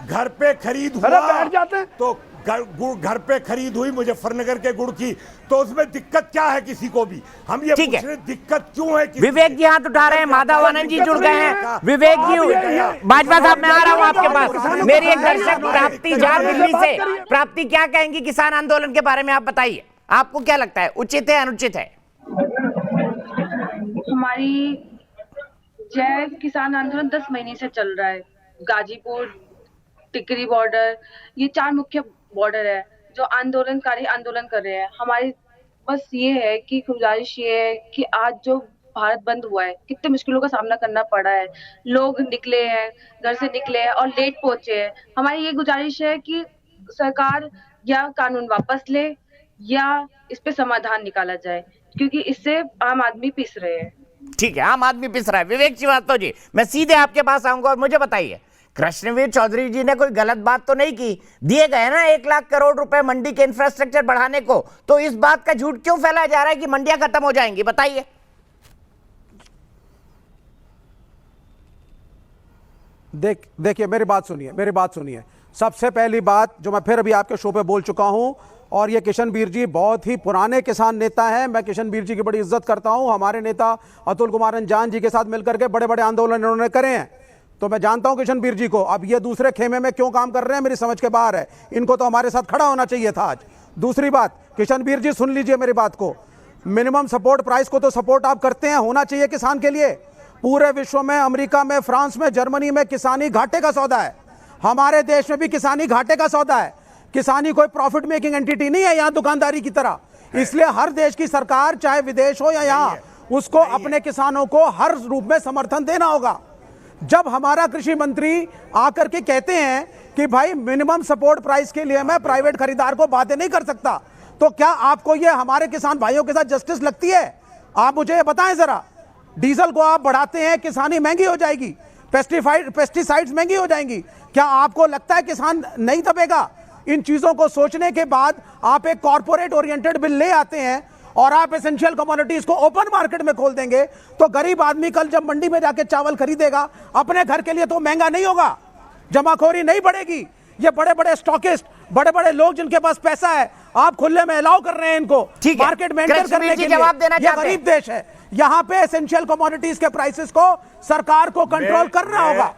घर पे खरीद हुआ, बैठ जाते हैं तो घर पे खरीद हुई मुजफ्फरनगर के गुड़ की, तो उसमें दिक्कत क्या है किसी को भी? हम ये पूछ रहे दिक्कत क्यों है? विवेक जी हाथ उठा रहे हैं, माधव आनंद जी जुड़ गए हैं। विवेक जी, बाजवा साहब मैं आ रहा हूं आपके पास। मेरी एक दर्शक प्राप्ति झा दिल्ली से। प्राप्ति, क्या कहेंगी किसान आंदोलन के बारे में? आप बताइए, आपको क्या लगता है, उचित है अनुचित है? हमारी जय किसान आंदोलन 10 महीने से चल रहा है। गाजीपुर, टिकरी बॉर्डर, ये 4 मुख्य बॉर्डर है जो आंदोलनकारी आंदोलन कर रहे हैं। हमारी बस ये है कि गुजारिश ये है कि आज जो भारत बंद हुआ है, कितने मुश्किलों का सामना करना पड़ा है, लोग निकले हैं, घर से निकले हैं और लेट पहुंचे हैं। हमारी ये गुजारिश है कि सरकार या कानून वापस ले या इस पे समाधान निकाला जाए, क्योंकि इससे आम आदमी पिस रहे हैं। ठीक है, आम आदमी पिस रहा है। विवेक श्रीवास्तव जी, मैं सीधे आपके पास आऊंगा और मुझे बताइए, कृष्णवीर चौधरी जी ने कोई गलत बात तो नहीं की? दिए गए ना 1 लाख करोड़ रुपए मंडी के इंफ्रास्ट्रक्चर बढ़ाने को, तो इस बात का झूठ क्यों फैलाया जा रहा है कि मंडियां खत्म हो जाएंगी? बताइए। देखिए मेरी बात सुनिए। सबसे पहली बात जो मैं फिर अभी आपके शो पे बोल चुका हूं, और ये किशनवीर जी बहुत ही पुराने किसान नेता हैं, मैं किशनवीर जी की बड़ी इज्जत करता हूं। हमारे नेता अतुल कुमार अंजान जी के साथ मिलकर के बड़े बड़े आंदोलन इन्होंने करे हैं, तो मैं जानता हूं किशनवीर जी को। अब ये दूसरे खेमे में क्यों काम कर रहे हैं मेरी समझ के बाहर है। इनको तो हमारे साथ खड़ा होना चाहिए था आज। दूसरी बात, किशनवीर जी सुन लीजिए मेरी बात को, मिनिमम सपोर्ट प्राइस को तो सपोर्ट आप करते हैं, होना चाहिए किसान के लिए। पूरे विश्व में, अमेरिका में, फ्रांस में, जर्मनी में किसानी घाटे का सौदा है। हमारे देश में भी किसानी घाटे का सौदा है। किसानी कोई प्रॉफिट मेकिंग एंटिटी नहीं है यहाँ दुकानदारी की तरह। इसलिए हर देश की सरकार, चाहे विदेश हो या यहाँ, उसको अपने किसानों को हर रूप में समर्थन देना होगा। जब हमारा कृषि मंत्री आकर के कहते हैं कि भाई मिनिमम सपोर्ट प्राइस के लिए मैं प्राइवेट खरीदार को बातें नहीं कर सकता, तो क्या आपको ये हमारे किसान भाइयों के साथ जस्टिस लगती है? आप मुझे ये बताएं जरा। डीजल को आप बढ़ाते हैं, किसानी महंगी हो जाएगी, पेस्टिसाइड्स महंगी हो जाएंगी, क्या आपको लगता है किसान नहीं दबेगा? इन चीजों को सोचने के बाद आप एक कॉर्पोरेट ओरिएंटेड बिल ले आते हैं और आप एसेंशियल कमोडिटीज को ओपन मार्केट में खोल देंगे, तो गरीब आदमी कल जब मंडी में जाके चावल खरीदेगा अपने घर के लिए तो महंगा नहीं होगा, जमाखोरी नहीं बढ़ेगी। ये बड़े बड़े स्टॉकिस्ट, बड़े बड़े लोग जिनके पास पैसा है, आप खुले में अलाउ कर रहे हैं इनको मार्केट में एंटर करने के लिए। ये गरीब देश है, यहाँ पे एसेंशियल कमोडिटीज के प्राइसेस को सरकार को कंट्रोल करना होगा।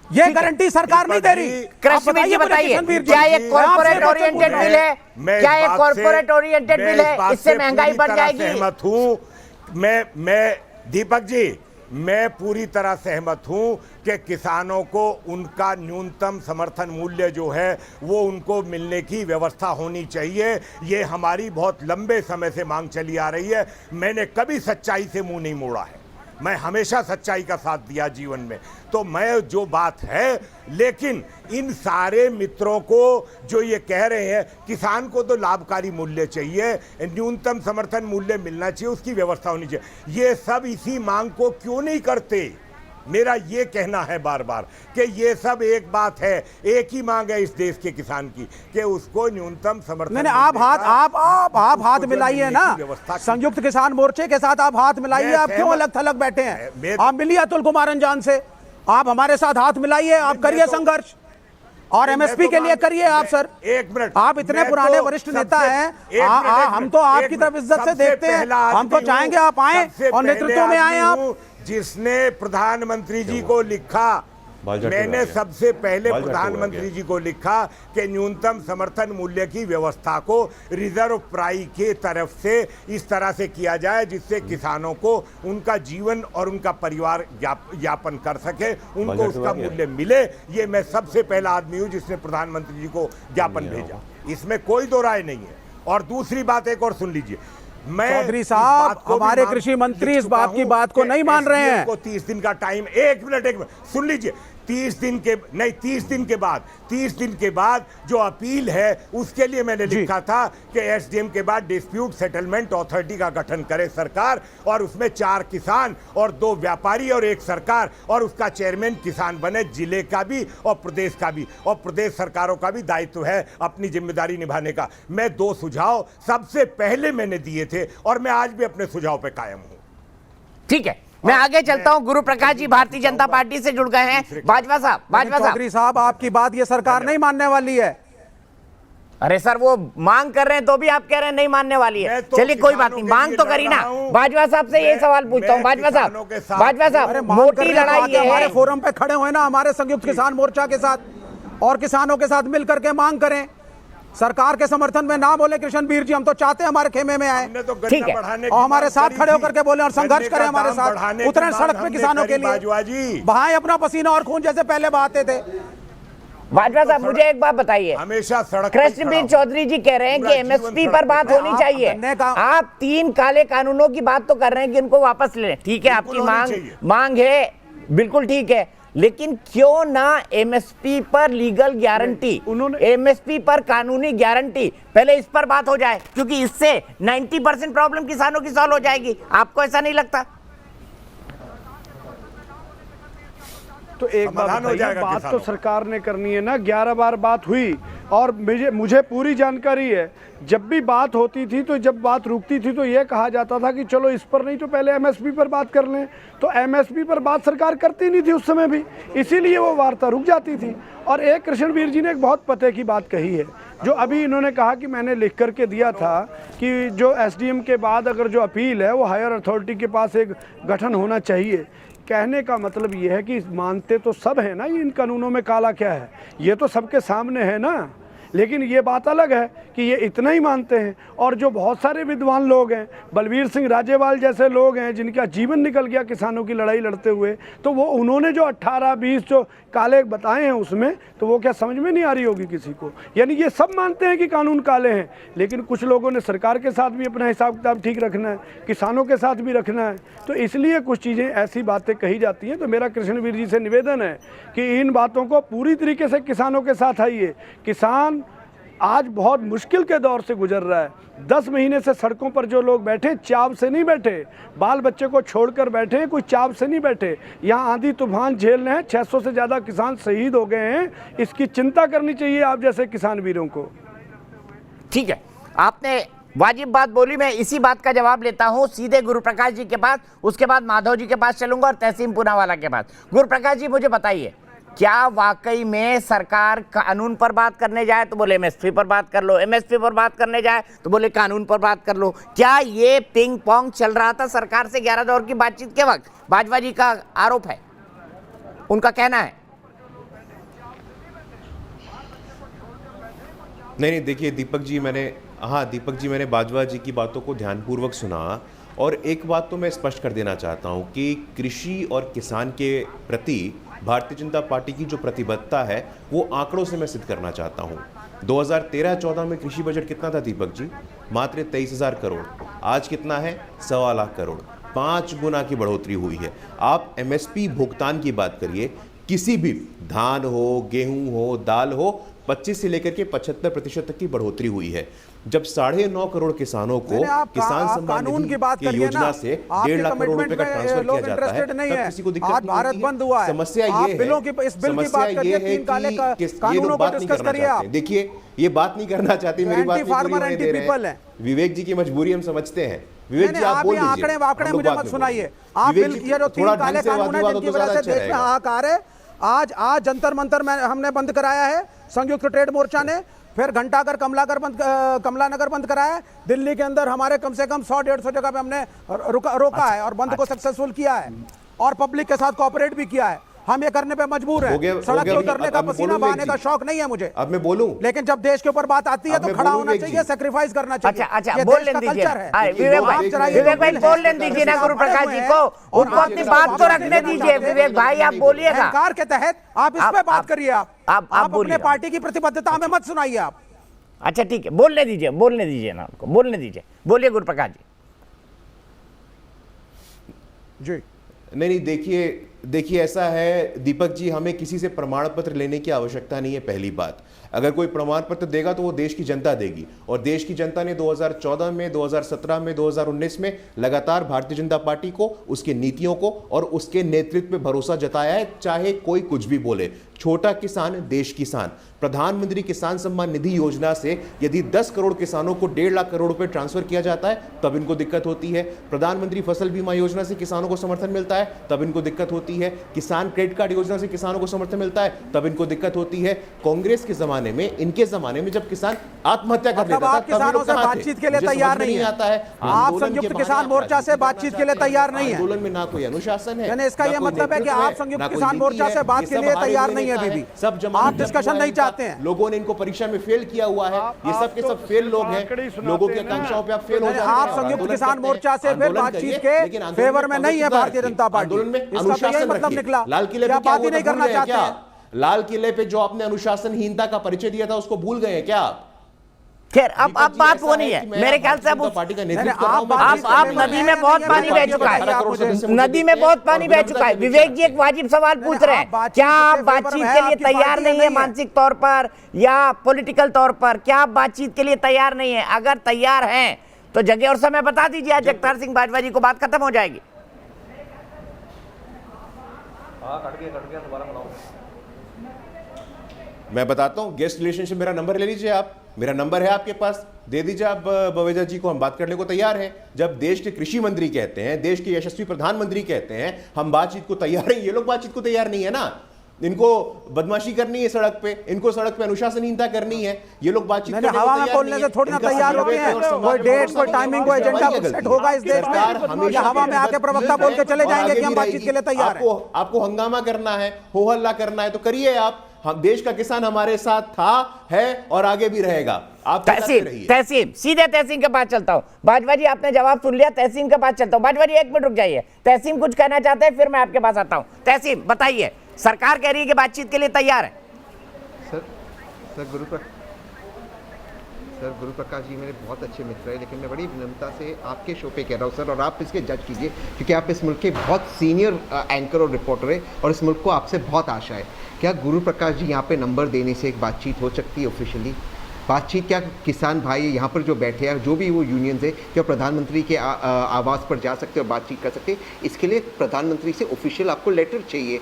ये गारंटी सरकार नहीं दे रही। कृष्णवीर जी बताइए, क्या ये कॉर्पोरेट ओरिएंटेड बिल है? क्या ये कॉर्पोरेट ओरिएंटेड बिल है? इससे महंगाई बढ़ जाएगी? सहमत हूं मैं दीपक जी, मैं पूरी तरह सहमत हूं कि किसानों को उनका न्यूनतम समर्थन मूल्य जो है वो उनको मिलने की व्यवस्था होनी चाहिए। ये हमारी बहुत लंबे समय से मांग चली आ रही है। मैंने कभी सच्चाई से मुंह नहीं मोड़ा है, मैं हमेशा सच्चाई का साथ दिया जीवन में। तो मैं जो बात है, लेकिन इन सारे मित्रों को जो ये कह रहे हैं किसान को तो लाभकारी मूल्य चाहिए, न्यूनतम समर्थन मूल्य मिलना चाहिए, उसकी व्यवस्था होनी चाहिए, ये सब इसी मांग को क्यों नहीं करते? मेरा ये कहना है बार बार कि ये सब एक बात है, एक ही मांग है इस देश के किसान की कि उसको न्यूनतम समर्थन। नहीं, आप हाथ मिलाइए ना, संयुक्त किसान मोर्चे के साथ आप हाथ मिलाइए। आप क्यों अलग थलग बैठे हैं? आप मिलिए अतुल कुमार अंजान से, आप हमारे साथ हाथ मिलाइए, आप करिए संघर्ष और एमएसपी के लिए करिए। आप सर, एक मिनट, आप इतने पुराने वरिष्ठ नेता हैं, हम तो आपकी तरफ इज्जत से देखते हैं, हम तो चाहेंगे आप आए और नेतृत्व में आए। आप जिसने प्रधानमंत्री जी को लिखा, मैंने सबसे पहले प्रधानमंत्री जी को लिखा कि न्यूनतम समर्थन मूल्य की व्यवस्था को रिजर्व प्राइस के तरफ से इस तरह से किया जाए जिससे किसानों को उनका जीवन और उनका परिवार यापन कर सके, उनको उसका मूल्य मिले। ये मैं सबसे पहला आदमी हूं जिसने प्रधानमंत्री जी को ज्ञापन भेजा, इसमें कोई दो राय नहीं है। और दूसरी बात एक और सुन लीजिए, मैं चौधरी साहब, हमारे कृषि मंत्री इस बात की बात को नहीं मान रहे हैं। 30 दिन का टाइम, एक मिनट सुन लीजिए, 30 दिन के बाद जो अपील है उसके लिए मैंने लिखा था कि एसडीएम के बाद डिस्प्यूट सेटलमेंट अथॉरिटी का गठन करे सरकार, और उसमें 4 किसान और 2 व्यापारी और 1 सरकार, और उसका चेयरमैन किसान बने, जिले का भी और प्रदेश का भी, और प्रदेश सरकारों का भी दायित्व है अपनी जिम्मेदारी निभाने का। मैं 2 सुझाव सबसे पहले मैंने दिए थे और मैं आज भी अपने सुझाव पे कायम हूं। ठीक है, मैं आगे चलता हूं। गुरु प्रकाश जी भारतीय जनता पार्टी से जुड़ गए हैं। बाजवा साहब, चौधरी साहब, आपकी बात ये सरकार नहीं मानने वाली है। अरे सर, वो मांग कर रहे हैं तो भी आप कह रहे हैं नहीं मानने वाली है। चलिए कोई बात नहीं, मांग तो करी ना। बाजवा साहब से ये सवाल पूछता हूं। बाजवा साहब, मोटी लड़ाई है, हमारे फोरम पे खड़े हुए ना, हमारे संयुक्त किसान मोर्चा के साथ और किसानों के साथ मिलकर के मांग करें, सरकार के समर्थन में ना बोले कृष्णवीर जी। हम तो चाहते हैं हमारे खेमे में आए, ठीक है, और हमारे साथ खड़े होकर के बोले और संघर्ष करें, हमारे साथ उतरे सड़क पे किसानों के लिए, बहाएं अपना पसीना और खून जैसे पहले बहाते थे। बाजवा साहब, मुझे एक बात बताइए, हमेशा सड़क कृष्णवीर चौधरी जी कह रहे हैं कि एमएसपी पर बात होनी चाहिए। आप 3 काले कानूनों की बात तो कर रहे हैं कि इनको वापस लें। ठीक है, आपकी मांग है, बिल्कुल ठीक है, लेकिन क्यों ना एमएसपी पर लीगल गारंटी, एमएसपी पर कानूनी गारंटी, पहले इस पर बात हो जाए, क्योंकि इससे 90% प्रॉब्लम किसानों की सॉल्व हो जाएगी। आपको ऐसा नहीं लगता? तो एक बात तो सरकार ने करनी है ना। 11 बार बात हुई और मुझे पूरी जानकारी है, जब भी बात होती थी तो जब बात रुकती थी तो यह कहा जाता था कि चलो इस पर नहीं तो पहले एमएसपी पर बात कर लें। तो एमएसपी पर बात सरकार करती नहीं थी उस समय भी, इसीलिए वो वार्ता रुक जाती थी। और एक कृष्णवीर जी ने एक बहुत पते की बात कही है, जो अभी इन्होंने कहा कि मैंने लिख करके दिया था कि जो एसडीएम के बाद अगर जो अपील है वो हायर अथॉरिटी के पास एक गठन होना चाहिए। कहने का मतलब ये है कि मानते तो सब है ना, ये इन कानूनों में काला क्या है, ये तो सबके सामने है ना। लेकिन ये बात अलग है कि ये इतना ही मानते हैं। और जो बहुत सारे विद्वान लोग हैं, बलवीर सिंह राजेवाल जैसे लोग हैं जिनका जीवन निकल गया किसानों की लड़ाई लड़ते हुए, तो वो उन्होंने जो 18-20 जो काले बताए हैं उसमें, तो वो क्या समझ में नहीं आ रही होगी किसी को? यानी ये सब मानते हैं कि कानून काले हैं, लेकिन कुछ लोगों ने सरकार के साथ भी अपना हिसाब किताब ठीक रखना है, किसानों के साथ भी रखना है, तो इसलिए कुछ चीज़ें ऐसी बातें कही जाती हैं। तो मेरा कृष्णवीर जी से निवेदन है कि इन बातों को पूरी तरीके से किसानों के साथ आइए। किसान आज बहुत मुश्किल के दौर से गुजर रहा है। 10 महीने से सड़कों पर जो लोग बैठे, चाव से नहीं बैठे, बाल बच्चे को छोड़कर बैठे, कोई चाव से नहीं बैठे। यहाँ आंधी तूफान झेल रहे हैं, 600 से ज़्यादा किसान शहीद हो गए हैं। इसकी चिंता करनी चाहिए आप जैसे किसान वीरों को। ठीक है, आपने वाजिब बात बोली, मैं इसी बात का जवाब लेता हूं सीधे गुरु प्रकाश जी के पास, उसके बाद माधव जी के पास चलूंगा और तहसीन पूनावाला के पास। गुरु प्रकाश जी, मुझे बताइए, क्या वाकई में सरकार कानून पर बात करने जाए तो बोले एमएसपी पर बात कर लो, एमएसपी पर बात करने जाए तो बोले कानून पर बात कर लो? क्या ये पिंग पोंग चल रहा था सरकार से 11 दौर की बातचीत के वक्त? बाजवा जी का आरोप है, उनका कहना है। नहीं, देखिए दीपक जी, मैंने बाजवा जी की बातों को ध्यानपूर्वक सुना और एक बात तो मैं स्पष्ट कर देना चाहता हूं कि कृषि और किसान के प्रति भारतीय जनता पार्टी की जो प्रतिबद्धता है वो आंकड़ों से मैं सिद्ध करना चाहता हूं। 2013-14 में कृषि बजट कितना था दीपक जी? मात्र 23,000 करोड़। आज कितना है? 1.25 लाख करोड़। 5 गुना की बढ़ोतरी हुई है। आप एमएसपी भुगतान की बात करिए, किसी भी धान हो, गेहूं हो, दाल हो, 25 से लेकर के 75% तक की बढ़ोतरी हुई है। जब 9.5 करोड़ किसानों को किसान सम्मान निधि की योजना से 1.5 लाख करोड़ रुपए का ट्रांसफर किया जाता है, तब किसी को दिक्कत नहीं होती है। समस्या ये है कि ये लोग बात नहीं करना चाहते। देखिए, ये बात नहीं करना चाहती, मेरी बात नहीं पूरी होने दे रहे हैं। विवेक जी की मजबूरी हम समझते हैं। विवेक जी आप बोल दीजिए, आंकड़े मुझे मत सुनाइए। आप बिल ये जो 3 काले कानून है जिनकी वजह से देश में हाहाकार है, आज जंतर मंतर में हमने बंद कराया है, संयुक्त ट्रेड मोर्चा ने, फिर घंटाघर कमला नगर बंद कराया है। दिल्ली के अंदर हमारे कम से कम 100-150 जगह पे हमने रोका है और बंद को सक्सेसफुल किया है और पब्लिक के साथ कोऑपरेट भी किया है। हम ये करने पे मजबूर हैं। सड़क पे उतरने का, पसीना बहाने का शौक नहीं है मुझे। अब मैं बोलूं, लेकिन जब देश के ऊपर बात आती है तो खड़ा होना चाहिए, सेक्रीफाइस करना चाहिए। अच्छा, बोल लेने दीजिए विवेक भाई, बोल लेने दीजिए ना गुरु प्रकाश जी को, उनको अपनी बात तो रखने दीजिए। विवेक भाई आप बोलिएगा। सरकार के तहत आप इस पे बात करिए। आप अपने पार्टी की प्रतिबद्धता हमें मत सुनाइए आप। अच्छा ठीक है, बोलने दीजिए ना उनको, बोलने दीजिए। बोलिए गुरु प्रकाश जी। नहीं, देखिए ऐसा है दीपक जी, हमें किसी से प्रमाण पत्र लेने की आवश्यकता नहीं है। पहली बात, अगर कोई प्रमाण पत्र देगा तो वो देश की जनता देगी, और देश की जनता ने 2014 में, 2017 में, 2019 में लगातार भारतीय जनता पार्टी को, उसकी नीतियों को और उसके नेतृत्व पे भरोसा जताया है, चाहे कोई कुछ भी बोले। छोटा किसान देश किसान। प्रधानमंत्री किसान सम्मान निधि योजना से यदि 10 करोड़ किसानों को 1.5 लाख करोड़ रुपए ट्रांसफर किया जाता है तब इनको दिक्कत होती है। प्रधानमंत्री फसल बीमा योजना से किसानों को समर्थन मिलता है तब इनको दिक्कत होती है। किसान क्रेडिट कार्ड योजना से किसानों को समर्थन मिलता है तब इनको दिक्कत होती है। कांग्रेस के जमाने में, इनके जमाने में जब किसान आत्महत्या कर लेता था, किसानों से बातचीत के लिए तैयार नहीं आता है। आप संयुक्त किसान मोर्चा से बातचीत के लिए तैयार नहीं है। आंदोलन में ना कोई अनुशासन है। इसका यह मतलब है कि आप संयुक्त किसान मोर्चा से बात के लिए तैयार नहीं है। अभी भी सब आप डिस्कशन नहीं चाहते हैं। लोगों ने इनको परीक्षा में फेल किया हुआ है। ये सब के सब फेल लोग हैं। लोगों की आकांक्षाओं पे आप फेल हो जाते हैं। आप संयुक्त किसान मोर्चा से फिर बातचीत के फेवर में नहीं है भारतीय जनता पार्टी। आंदोलन में इसका अनुशासन मतलब निकला। लाल किले पे बात ही नहीं करना चाहते हैं। लाल किले पे जो आपने अनुशासनहीनता का परिचय दिया था उसको भूल गए क्या आप? खैर, अब बात वो नहीं है मेरे ख्याल से। अब आप नदी में बहुत पानी बह चुका है, नदी में बहुत पानी बह चुका है। विवेक जी एक वाजिब सवाल पूछ रहे हैं, क्या आप बातचीत के लिए तैयार नहीं है मानसिक तौर पर या पॉलिटिकल तौर पर? क्या आप बातचीत के लिए तैयार नहीं है? अगर तैयार हैं तो जगह और समय बता दीजिए, आज जगतार सिंह बाजवा जी को बात खत्म हो जाएगी। मैं बताता हूं, गेस्ट रिलेशनशिप मेरा नंबर ले लीजिए आप, मेरा नंबर है आपके पास, दे दीजिए आप बवेजा जी को, हम बात करने को तैयार हैं। जब देश के कृषि मंत्री कहते हैं, देश के यशस्वी प्रधानमंत्री कहते हैं हम बातचीत को तैयार हैं, ये लोग बातचीत को तैयार नहीं है ना। इनको बदमाशी करनी है सड़क पे, इनको सड़क पे अनुशासनहीनता करनी है, ये लोग बातचीत करने को हवा में बोलने से थोड़ी ना तैयार होते हैं। कोई डेट, कोई टाइमिंग, कोई एजेंडा सेट होगा इस देश में, या हवा में आके प्रवक्ता बोल के चले जाएंगे कि हम बातचीत के लिए तैयार हैं। आपको हंगामा करना है, हो हल्ला करना है तो करिए आप। हम देश का किसान हमारे साथ था, है और आगे भी रहेगा। आप तहसीम सीधे तहसीम के पास चलता हूं। बाजवा जी आपने जवाब सुन लिया, तहसीम के पास चलता हूं। बाजवा जी एक मिनट रुक जाइए, तहसीम कुछ कहना चाहते हैं, फिर मैं आपके पास आता हूं। तहसीम बताइए, सरकार कह रही है कि बातचीत के लिए तैयार है। सर गुरु प्रकाश जी मेरे बहुत अच्छे मित्र हैं, लेकिन मैं बड़ी विनम्रता से आपके शो पे कह रहा हूँ सर, और आप इसके जज कीजिए, क्योंकि आप इस मुल्क के बहुत सीनियर एंकर और रिपोर्टर हैं और इस मुल्क को आपसे बहुत आशा है। क्या गुरु प्रकाश जी यहाँ पे नंबर देने से एक बातचीत हो सकती है ऑफिशियली? बातचीत क्या किसान भाई यहाँ पर जो बैठे हैं, जो भी वो यूनियंस है, क्या प्रधानमंत्री के आवास पर जा सकते और बातचीत कर सकते? इसके लिए प्रधानमंत्री से ऑफिशियल आपको लेटर चाहिए,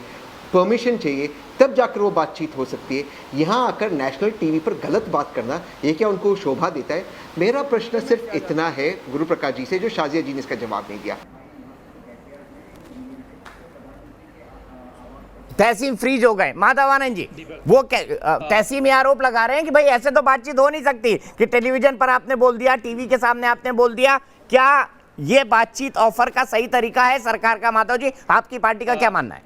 परमिशन चाहिए, तब जाकर वो बातचीत हो सकती है। यहाँ आकर नेशनल टीवी पर गलत बात करना, ये क्या उनको शोभा देता है? मेरा प्रश्न सिर्फ इतना है गुरु प्रकाश जी से, जो शाजिया जी ने इसका जवाब नहीं दिया। तहसीम फ्रीज हो गए। माधव आनंद जी, वो तहसीम आरोप लगा रहे हैं कि भाई ऐसे तो बातचीत हो नहीं सकती, कि टेलीविजन पर आपने बोल दिया, टीवी के सामने आपने बोल दिया। क्या ये बातचीत ऑफर का सही तरीका है सरकार का? माधव जी, आपकी पार्टी का क्या मानना है?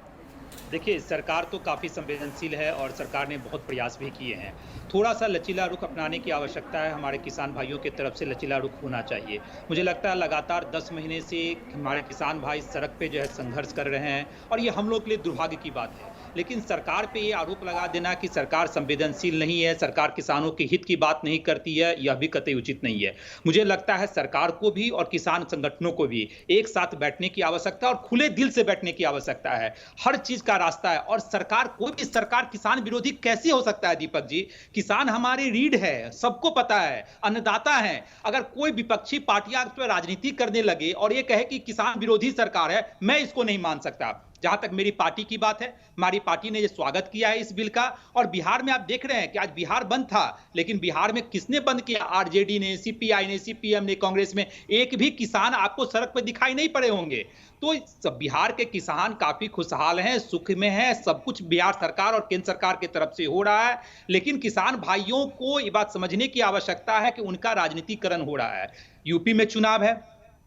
देखिए, सरकार तो काफ़ी संवेदनशील है और सरकार ने बहुत प्रयास भी किए हैं। थोड़ा सा लचीला रुख अपनाने की आवश्यकता है। हमारे किसान भाइयों की तरफ से लचीला रुख होना चाहिए। मुझे लगता है लगातार 10 महीने से हमारे किसान भाई सड़क पे जो है संघर्ष कर रहे हैं और ये हम लोग के लिए दुर्भाग्य की बात है। लेकिन सरकार पे ये आरोप लगा देना कि सरकार संवेदनशील नहीं है, सरकार किसानों के हित की बात नहीं करती है, यह भी कतई उचित नहीं है। मुझे लगता है सरकार को भी और किसान संगठनों को भी एक साथ बैठने की आवश्यकता और खुले दिल से बैठने की आवश्यकता है। हर चीज का रास्ता है और सरकार, कोई भी सरकार किसान विरोधी कैसे हो सकता है दीपक जी? किसान हमारी रीढ़ है, सबको पता है, अन्नदाता है। अगर कोई विपक्षी पार्टियां इस पर राजनीति करने लगे और ये कहे कि किसान विरोधी सरकार है, मैं इसको नहीं मान सकता। जहां तक मेरी पार्टी की बात है, हमारी पार्टी ने ये स्वागत किया है इस बिल का। और बिहार में आप देख रहे हैं कि आज बिहार बंद था, लेकिन बिहार में किसने बंद किया? आरजेडी ने, सीपीआई ने, सीपीएम ने, कांग्रेस में। एक भी किसान आपको सड़क पर दिखाई नहीं पड़े होंगे। तो बिहार के किसान काफी खुशहाल हैं, सुख में हैं, सब कुछ बिहार सरकार और केंद्र सरकार की तरफ से हो रहा है। लेकिन किसान भाइयों को ये बात समझने की आवश्यकता है कि उनका राजनीतिकरण हो रहा है। यूपी में चुनाव है,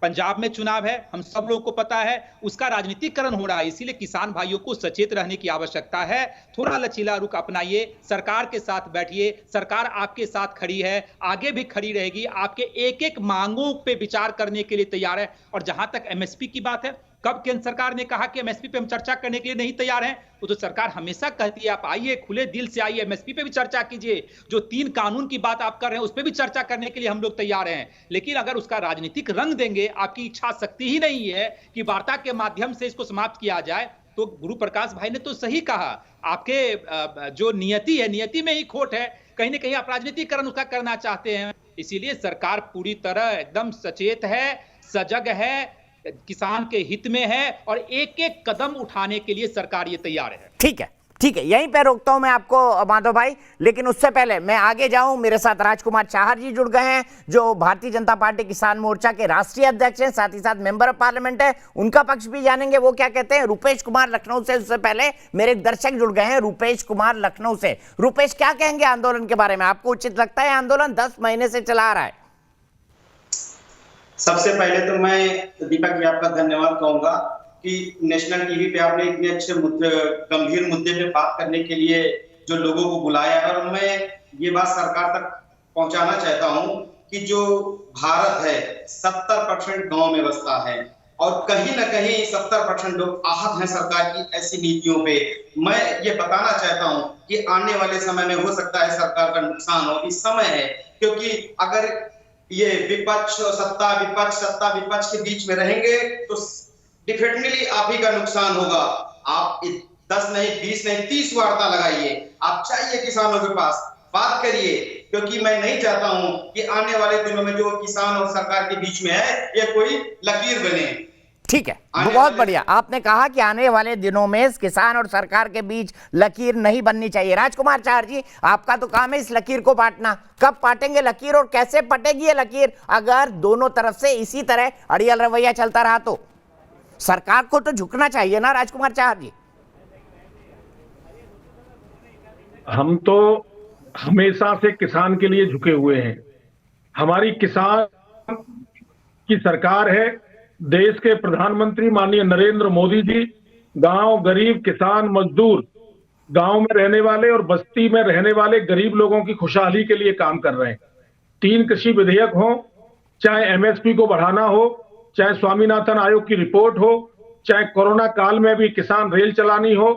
पंजाब में चुनाव है, हम सब लोगों को पता है, उसका राजनीतिकरण हो रहा है। इसीलिए किसान भाइयों को सचेत रहने की आवश्यकता है। थोड़ा लचीला रुख अपनाइए, सरकार के साथ बैठिए। सरकार आपके साथ खड़ी है, आगे भी खड़ी रहेगी, आपके एक एक मांगों पे विचार करने के लिए तैयार है। और जहां तक एमएसपी की बात है, कब केंद्र सरकार ने कहा कि एमएसपी पे हम चर्चा करने के लिए नहीं तैयार हैं? वो तो सरकार हमेशा कहती है आप आइए, खुले दिल से आइए, एमएसपी पे भी चर्चा कीजिए। जो 3 कानून की बात आप कर रहे हैं उस पे भी चर्चा करने के लिए हम लोग तैयार हैं। लेकिन अगर उसका राजनीतिक रंग देंगे, आपकी इच्छा शक्ति ही नहीं है कि वार्ता के माध्यम से इसको समाप्त किया जाए, तो गुरु प्रकाश भाई ने तो सही कहा। आपके जो नियति है, नियति में ही खोट है। कहीं ना कहीं आप राजनीतिकरण उसका करना चाहते हैं। इसीलिए सरकार पूरी तरह एकदम सचेत है, सजग है, किसान के हित में है और एक एक कदम उठाने के लिए सरकार ये तैयार है। ठीक है, ठीक है, यहीं पे रोकता हूं मैं आपको माधव भाई। लेकिन उससे पहले मैं आगे जाऊं, मेरे साथ राजकुमार चाहर जी जुड़ गए हैं, जो भारतीय जनता पार्टी किसान मोर्चा के राष्ट्रीय अध्यक्ष हैं, साथ ही साथ मेंबर ऑफ पार्लियामेंट है। उनका पक्ष भी जानेंगे, वो क्या कहते हैं। रुपेश कुमार लखनऊ से, उससे पहले मेरे दर्शक जुड़ गए हैं रुपेश कुमार लखनऊ से। रुपेश, क्या कहेंगे आंदोलन के बारे में? आपको उचित लगता है आंदोलन 10 महीने से चला आ रहा है? सबसे पहले तो मैं दीपक जी आपका धन्यवाद कहूंगा कि नेशनल टीवी पे आपने इतने अच्छे गंभीर मुद्दे पे बात करने के लिए जो लोगों को बुलाया है। और मैं ये बात सरकार तक पहुंचाना चाहता हूं कि जो भारत है 70% गांव में बसता है और कहीं ना कहीं 70% लोग आहत हैं सरकार की ऐसी नीतियों पे। मैं ये बताना चाहता हूं कि आने वाले समय में हो सकता है सरकार का नुकसान हो। इस समय है, क्योंकि अगर ये विपक्ष और सत्ता विपक्ष के बीच में रहेंगे तो डेफिनेटली आप ही का नुकसान होगा। आप 10 नहीं, 20 नहीं, 30 वार्ता लगाइए, आप चाहिए किसानों के पास बात करिए, क्योंकि मैं नहीं चाहता हूं कि आने वाले दिनों में जो किसान और सरकार के बीच में है ये कोई लकीर बने। ठीक है, बहुत बढ़िया। आपने कहा कि आने वाले दिनों में किसान और सरकार के बीच लकीर नहीं बननी चाहिए। राजकुमार चाहर जी, आपका तो काम है इस लकीर को पाटना। कब पाटेंगे लकीर और कैसे पटेगी ये लकीर अगर दोनों तरफ से इसी तरह अड़ियल रवैया चलता रहा तो? सरकार को तो झुकना चाहिए ना राजकुमार चाहर जी? हम तो हमेशा से किसान के लिए झुके हुए हैं। हमारी किसान की सरकार है। देश के प्रधानमंत्री माननीय नरेंद्र मोदी जी गांव, गरीब, किसान, मजदूर, गांव में रहने वाले और बस्ती में रहने वाले गरीब लोगों की खुशहाली के लिए काम कर रहे हैं। 3 कृषि विधेयक हो, चाहे एमएसपी को बढ़ाना हो, चाहे स्वामीनाथन आयोग की रिपोर्ट हो, चाहे कोरोना काल में भी किसान रेल चलानी हो,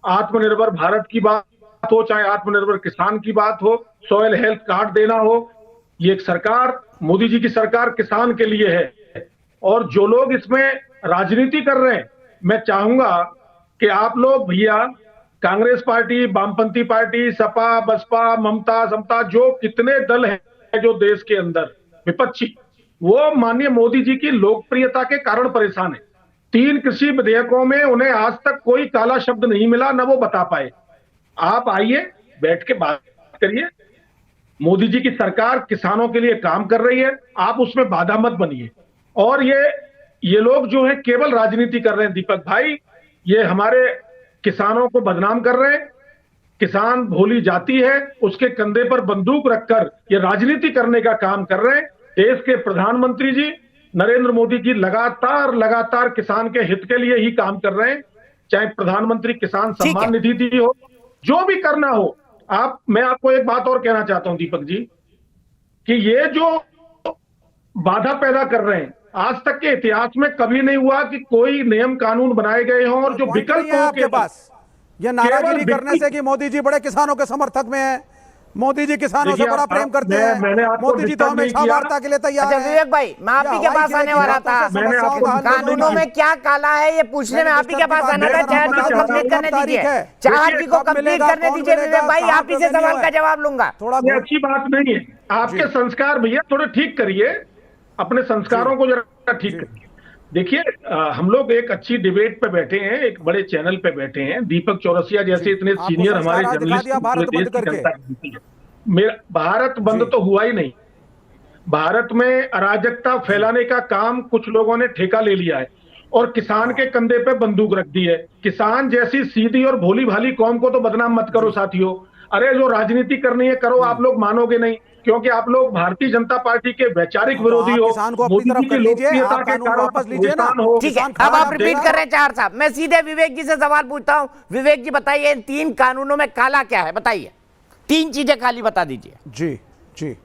आत्मनिर्भर भारत की बात हो, चाहे आत्मनिर्भर किसान की बात हो, सॉइल हेल्थ कार्ड देना हो, ये सरकार, मोदी जी की सरकार किसान के लिए है। और जो लोग इसमें राजनीति कर रहे हैं, मैं चाहूंगा कि आप लोग भैया, कांग्रेस पार्टी, वामपंथी पार्टी, सपा, बसपा, ममता, समता, जो कितने दल हैं जो देश के अंदर विपक्षी, वो माननीय मोदी जी की लोकप्रियता के कारण परेशान है। 3 कृषि विधेयकों में उन्हें आज तक कोई काला शब्द नहीं मिला, न वो बता पाए। आप आइए, बैठ के बात करिए। मोदी जी की सरकार किसानों के लिए काम कर रही है, आप उसमें बाधा मत बनिए। और ये लोग जो है केवल राजनीति कर रहे हैं दीपक भाई, ये हमारे किसानों को बदनाम कर रहे हैं। किसान भोली जाति है, उसके कंधे पर बंदूक रखकर ये राजनीति करने का काम कर रहे हैं। देश के प्रधानमंत्री जी नरेंद्र मोदी जी लगातार किसान के हित के लिए ही काम कर रहे हैं। चाहे प्रधानमंत्री किसान सम्मान निधि दी हो, जो भी करना हो। मैं आपको एक बात और कहना चाहता हूं दीपक जी, कि ये जो बाधा पैदा कर रहे हैं, आज तक के इतिहास में कभी नहीं हुआ कि कोई नियम कानून बनाए गए हों और जो विकल्प हो आपके पास ये नाराजगी करने से कि मोदी जी बड़े किसानों के समर्थक में हैं, मोदी जी किसानों से बड़ा प्रेम करते हैं, मोदी जी तो हमेशा वार्ता के लिए तैयार हैं। विवेक भाई, मैं आप ही के पास आने वाला था। कानूनों में क्या काला है ये पूछने में आप ही के पास आना था। चाहत जी को कंप्लीट करने दीजिए, चाहत जी को कंप्लीट करने दीजिए। विवेक भाई, आप ही से सवाल का जवाब लूंगा। थोड़ा अच्छी बात नहीं है, आपके संस्कार भैया थोड़े ठीक करिए, अपने संस्कारों को जरा ठीक करिए। देखिए, हम लोग एक अच्छी डिबेट पे बैठे हैं, एक बड़े चैनल पे बैठे हैं। दीपक चौरसिया जैसे इतने सीनियर हमारे जर्नलिस्ट, मेरा भारत बंद तो हुआ ही नहीं। भारत में अराजकता फैलाने का काम कुछ लोगों ने ठेका ले लिया है और किसान के कंधे पे बंदूक रख दी है। किसान जैसी सीधी और भोली भाली कौम को तो बदनाम मत करो साथियों। अरे जो राजनीति करनी है करो, आप लोग मानोगे नहीं, क्योंकि आप लोग भारतीय जनता पार्टी के वैचारिक विरोधी हो। किसान को अपनी तरफ कर लीजिए, आप कानून वापस लीजिए ना। ठीक है, अब आप रिपीट कर रहे हैं चार साहब। मैं सीधे विवेक जी से सवाल पूछता हूं। विवेक जी बताइए, इन 3 कानूनों में काला क्या है? बताइए, 3 चीजें काली बता दीजिए। जी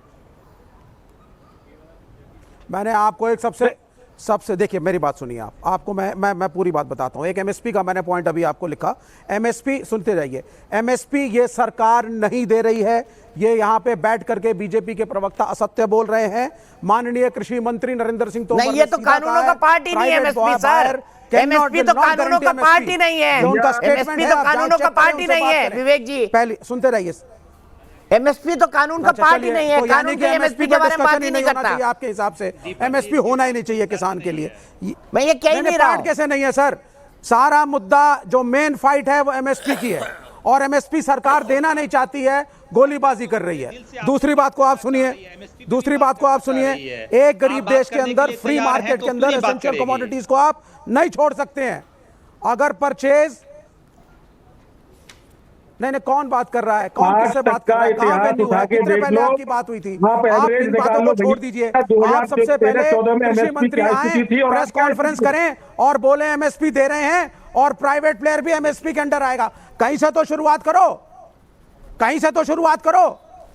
मैंने आपको एक सबसे देखिए, मेरी बात सुनिए आप, आपको मैं पूरी बात बताता हूं। एक एमएसपी का मैंने पॉइंट अभी आपको लिखा। एमएसपी सुनते जाइए, एमएसपी ये सरकार नहीं दे रही है, ये यहां पे बैठ करके बीजेपी के प्रवक्ता असत्य बोल रहे हैं। माननीय कृषि मंत्री नरेंद्र सिंह तोमर नहीं, ये तो कानूनों का पार्ट ही नहीं है एमएसपी सर। एमएसपी तो कानूनों का पार्ट ही नहीं है। एमएसपी तो कानूनों का पार्ट ही नहीं है विवेक जी। पहले सुनते रहिए, एमएसपी तो कानून का पार्ट ही नहीं है। कानून के एमएसपी के बारे में बात ही नहीं करता। आपके हिसाब से एमएसपी होना ही नहीं चाहिए किसान के लिए। मैं ये कह ही नहीं रहा हूं। कैसे नहीं है सर? सारा मुद्दा जो मेन फाइट है वो एमएसपी की है और एमएसपी सरकार देना नहीं चाहती है, गोलीबाजी कर रही है। दूसरी बात को आप सुनिए, एक गरीब देश के अंदर फ्री मार्केट के अंदर एसेंशियल कमोडिटीज को आप नहीं छोड़ सकते हैं। अगर परचेज नहीं, कौन बात कर रहा है? कौन किससे बात कर रहा है? कहां वेन्यू है? कितने पहले आपकी बात हुई थी? आप इन बातों को छोड़ दीजिए। आप सबसे पहले कृषि मंत्री आए, प्रेस कॉन्फ्रेंस करें और बोले एमएसपी दे रहे हैं और प्राइवेट प्लेयर भी एमएसपी के अंडर आएगा। कहीं से तो शुरुआत करो।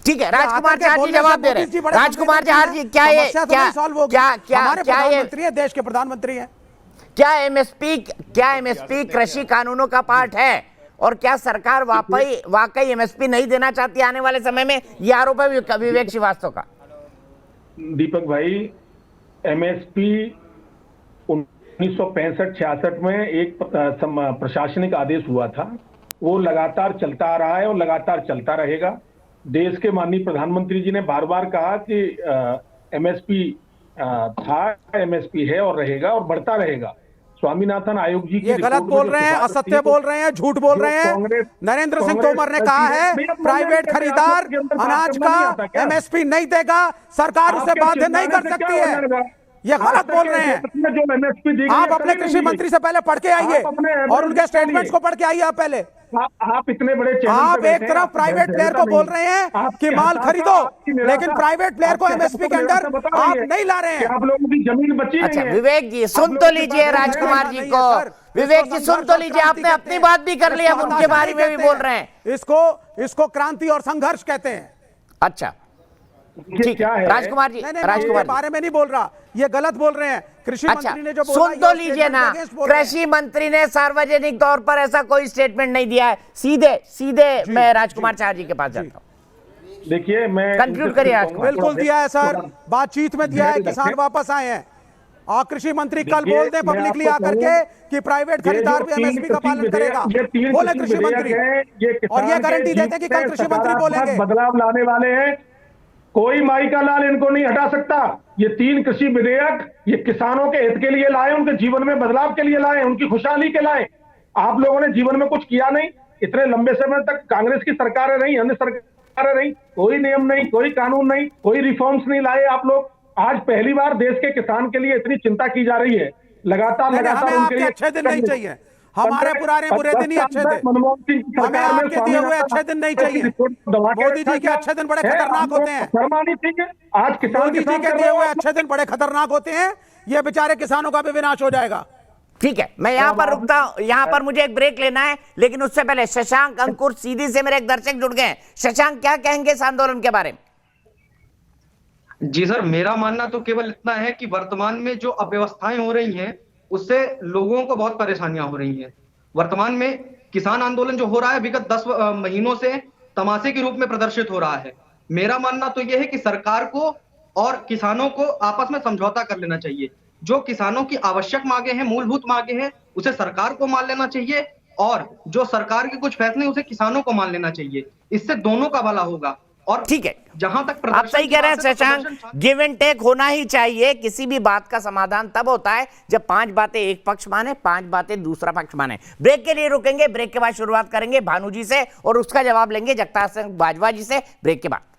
ठीक है, राजकुमार जी जवाब दे रहे हैं। राजकुमार जी, क्या ये हमारे प्रधानमंत्री है, देश के प्रधानमंत्री हैं, क्या एमएसपी कृषि कानूनों का पार्ट है? और क्या सरकार वाकई एमएसपी नहीं देना चाहती आने वाले समय में? ये आरोप है विवेक श्रीवास्तव का। दीपक भाई, एमएसपी 1965-66 में एक प्रशासनिक आदेश हुआ था, वो लगातार चलता आ रहा है और लगातार चलता रहेगा। देश के माननीय प्रधानमंत्री जी ने बार बार कहा कि एमएसपी था, एमएसपी है और रहेगा और बढ़ता रहेगा। स्वामीनाथन आयोग जी ये गलत बोल रहे हैं, असत्य बोल रहे हैं, झूठ बोल रहे हैं। नरेंद्र सिंह तोमर ने कहा है प्राइवेट खरीदार अनाज का एमएसपी नहीं देगा, सरकार उसे बाध्य नहीं कर सकती है। ये गलत बोल रहे हैं। आप अपने कृषि मंत्री से पहले पढ़ के आइए और उनके स्टेटमेंट्स को पढ़ के आइए। आप पहले आप इतने बड़े आप एक तरफ प्राइवेट प्लेयर को बोल रहे हैं कि माल खरीदो, लेकिन प्राइवेट प्लेयर को एमएसपी के अंदर आप नहीं ला रहे हैं। आप लोगों की जमीन बची अच्छा विवेक जी सुन तो लीजिए राजकुमार जी को। विवेक जी सुन तो लीजिए, आपने अपनी बात भी कर ली, अब उनके बारे में भी बोल रहे हैं। इसको क्रांति और संघर्ष कहते हैं। अच्छा ठीक है राजकुमार जी, राजकुमार बारे में नहीं बोल रहा, ये गलत बोल रहे हैं। कृषि मंत्री ने जो बोला, सुन तो लीजिए ना, कृषि मंत्री ने सार्वजनिक तौर पर ऐसा कोई स्टेटमेंट नहीं दिया है। सीधे मैं राजकुमार चार जी के पास जाता हूँ। देखिए मैं कंक्लूड करिए। बिल्कुल दिया है सर, बातचीत में दिया है, किसान वापस आए हैं। और कृषि मंत्री कल बोल दे पब्लिकली आकर के कि प्राइवेट खरीदार भी एमएसपी का पालन करेगा, बोले कृषि मंत्री, और ये गारंटी देते कि कल कृषि मंत्री बोलेंगे बदलाव लाने वाले हैं। कोई माई का लाल इनको नहीं हटा सकता। ये 3 कृषि विधेयक ये किसानों के हित के लिए लाए, उनके जीवन में बदलाव के लिए लाए, उनकी खुशहाली के लाए। आप लोगों ने जीवन में कुछ किया नहीं। इतने लंबे समय तक कांग्रेस की सरकारें रही, अन्य सरकारें रही, कोई नियम नहीं, कोई कानून नहीं, कोई रिफॉर्म्स नहीं लाए आप लोग। आज पहली बार देश के किसान के लिए इतनी चिंता की जा रही है। लगातार उनके लिए अच्छे दिन नहीं चाहिए, हमारे पुराने बुरे दिन ही अच्छे थे। हमें आपके दिए हुए अच्छे दिन नहीं चाहिए। मोदी जी के अच्छे दिन बड़े खतरनाक होते हैं। आज मोदी जी के दिए हुए अच्छे दिन बड़े खतरनाक होते हैं। ये बेचारे किसानों का भी विनाश हो जाएगा। ठीक है, मैं यहाँ पर रुकता हूँ, यहाँ पर मुझे एक ब्रेक लेना है, लेकिन उससे पहले शशांक अंकुर सीधी से मेरे एक दर्शक जुड़ गए हैं। शशांक, क्या कहेंगे इस आंदोलन के बारे में? जी सर, मेरा मानना तो केवल इतना है कि वर्तमान में जो अव्यवस्थाएं हो रही हैं उससे लोगों को बहुत परेशानियां हो रही हैं। वर्तमान में किसान आंदोलन जो हो रहा है विगत 10 महीनों से तमाशे के रूप में प्रदर्शित हो रहा है। मेरा मानना तो यह है कि सरकार को और किसानों को आपस में समझौता कर लेना चाहिए। जो किसानों की आवश्यक मांगे हैं, मूलभूत मांगे हैं, उसे सरकार को मान लेना चाहिए और जो सरकार के कुछ फैसले उसे किसानों को मान लेना चाहिए। इससे दोनों का भला होगा। और ठीक है, जहां तक आप सही कह रहे हैं शशांक, गिव एंड टेक होना ही चाहिए। किसी भी बात का समाधान तब होता है जब 5 बातें एक पक्ष माने, 5 बातें दूसरा पक्ष माने। ब्रेक के लिए रुकेंगे, ब्रेक के बाद शुरुआत करेंगे भानु जी से और उसका जवाब लेंगे जगतार सिंह बाजवा जी से, ब्रेक के बाद।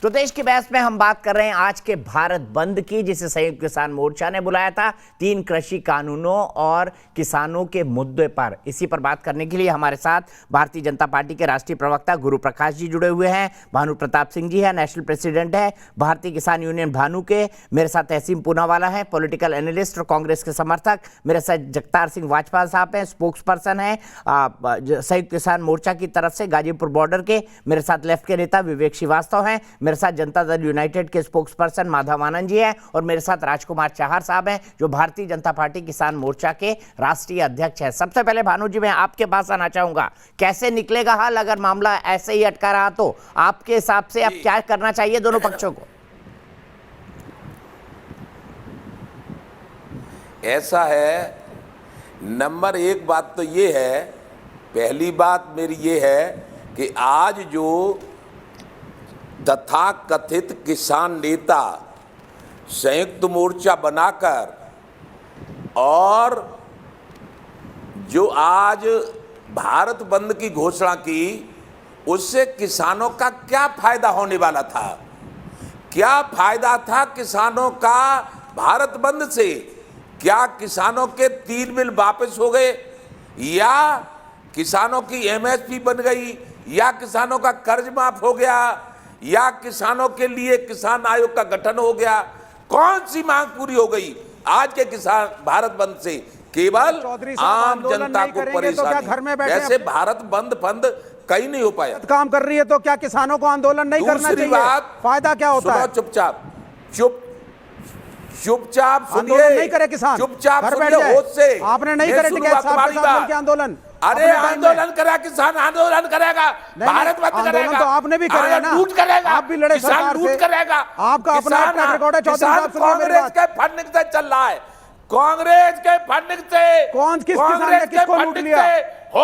तो देश की बहस में हम बात कर रहे हैं आज के भारत बंद की, जिसे संयुक्त किसान मोर्चा ने बुलाया था 3 कृषि कानूनों और किसानों के मुद्दे पर। इसी पर बात करने के लिए हमारे साथ भारतीय जनता पार्टी के राष्ट्रीय प्रवक्ता गुरु प्रकाश जी जुड़े हुए हैं। भानु प्रताप सिंह जी है, नेशनल प्रेसिडेंट है भारतीय किसान यूनियन भानु के। मेरे साथ तहसीन पूनावाला है, पॉलिटिकल एनालिस्ट और कांग्रेस के समर्थक। मेरे साथ जगतार सिंह वाजपेयी साहब हैं, स्पोक्स पर्सन है संयुक्त किसान मोर्चा की तरफ से गाजीपुर बॉर्डर के। मेरे साथ लेफ्ट के नेता विवेक श्रीवास्तव हैं, मेरे साथ जनता दल यूनाइटेड के स्पोक्स पर्सन माधव आनंद जी हैं और मेरे साथ राजकुमार चाहर साहब हैं जो भारतीय जनता पार्टी किसान मोर्चा के राष्ट्रीय अध्यक्ष हैं। सबसे पहले भानु जी, मैं आपके पास आना चाहूंगा, कैसे निकलेगा हल अगर मामला ऐसे ही अटका रहा तो? आपके हिसाब से अब क्या करना चाहिए दोनों पक्षों को? ऐसा है, नंबर 1 बात तो ये है, पहली बात मेरी ये है कि आज जो तथाकथित किसान नेता संयुक्त मोर्चा बनाकर और जो आज भारत बंद की घोषणा की, उससे किसानों का क्या फायदा होने वाला था? क्या फायदा था किसानों का भारत बंद से? क्या किसानों के 3 बिल वापस हो गए, या किसानों की एमएसपी बन गई, या किसानों का कर्ज माफ हो गया, या किसानों के लिए किसान आयोग का गठन हो गया? कौन सी मांग पूरी हो गई आज के किसान भारत बंद से? केवल आम जनता को परेशानी। वैसे भारत बंद फंद कहीं नहीं हो पाया। काम कर रही है तो क्या किसानों को आंदोलन नहीं करना चाहिए? फायदा क्या होता है? चुपचाप आंदोलन नहीं करे किसान, चुपचाप घर बैठ जाए। होश से आपने नहीं करे टिकैत साहब के साथ मिलकर आंदोलन। अरे आंदोलन करा, किसान आंदोलन करेगा, भारत बंद करेगा, तो आपने भी करेगा ना, लूट करेगा, आप भी लड़े किसान सरकार लूट से। करेगा। आपका अपना ट्रैक रिकॉर्ड है, कांग्रेस के फंडिंग से चल रहा है, कांग्रेस के फंडिंग से। कौन किस किसान ने किसको लूट लिया?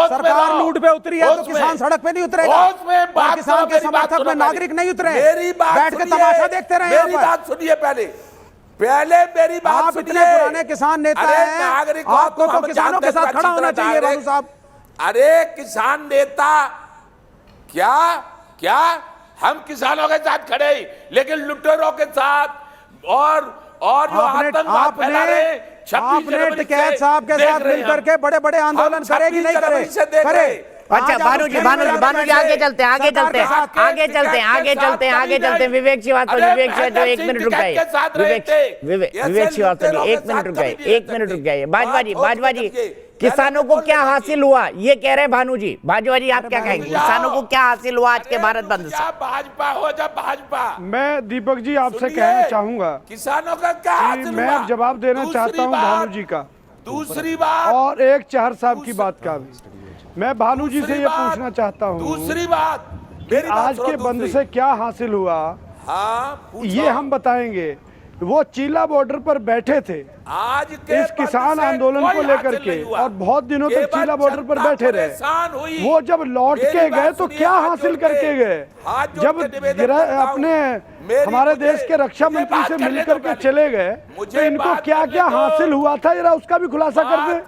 सरकार लूट पे उतरी है तो किसान सड़क पे नहीं उतरेगा, और किसान के समर्थक में नागरिक नहीं उतरे, बैठ के तमाशा देखते रहे। मेरी बात सुनिए, पहले मेरी बात आप इतने पुराने किसान नेता हैं, आपको तो किसानों के साथ खड़ा होना चाहिए भानु साहब। अरे किसान नेता क्या हम किसानों के साथ खड़े, लेकिन लुटेरों के साथ और जो आतंकवाद फैला रहे, आपने टिकैत साहब के साथ मिलकर के बड़े आंदोलन करेगी नहीं करे? अच्छा भानु जी आगे चलते हैं विवेक श्रीवास्तव जी, एक मिनट रुक जाइए। विवेक श्रीवास्तव जी, एक मिनट रुक जाइए। बाजवा जी, किसानों को क्या हासिल हुआ ये कह रहे हैं भानु जी। बाजवा जी, आप क्या कहेंगे, किसानों को क्या हासिल हुआ आज के भारत बंद से? भाजपा मैं दीपक जी आपसे कहना चाहूंगा, किसानों का क्या हासिल हुआ? मैं जवाब देना चाहता हूं भानु जी का। दूसरी बात, और एक चाहर साहब की बात का भी मैं भानु जी से ये पूछना चाहता हूँ। दूसरी बात, आज के बंद से क्या हासिल हुआ? ये हम बताएंगे। वो चीला बॉर्डर पर बैठे थे आज के इस किसान आंदोलन को लेकर के, और बहुत दिनों तक चीला बॉर्डर पर बैठे रहे। वो जब लौट के गए तो क्या हासिल करके गए? जब अपने हमारे देश के रक्षा मंत्री से मिलकर के चले गए तो इनको क्या क्या हासिल हुआ था, जरा उसका भी खुलासा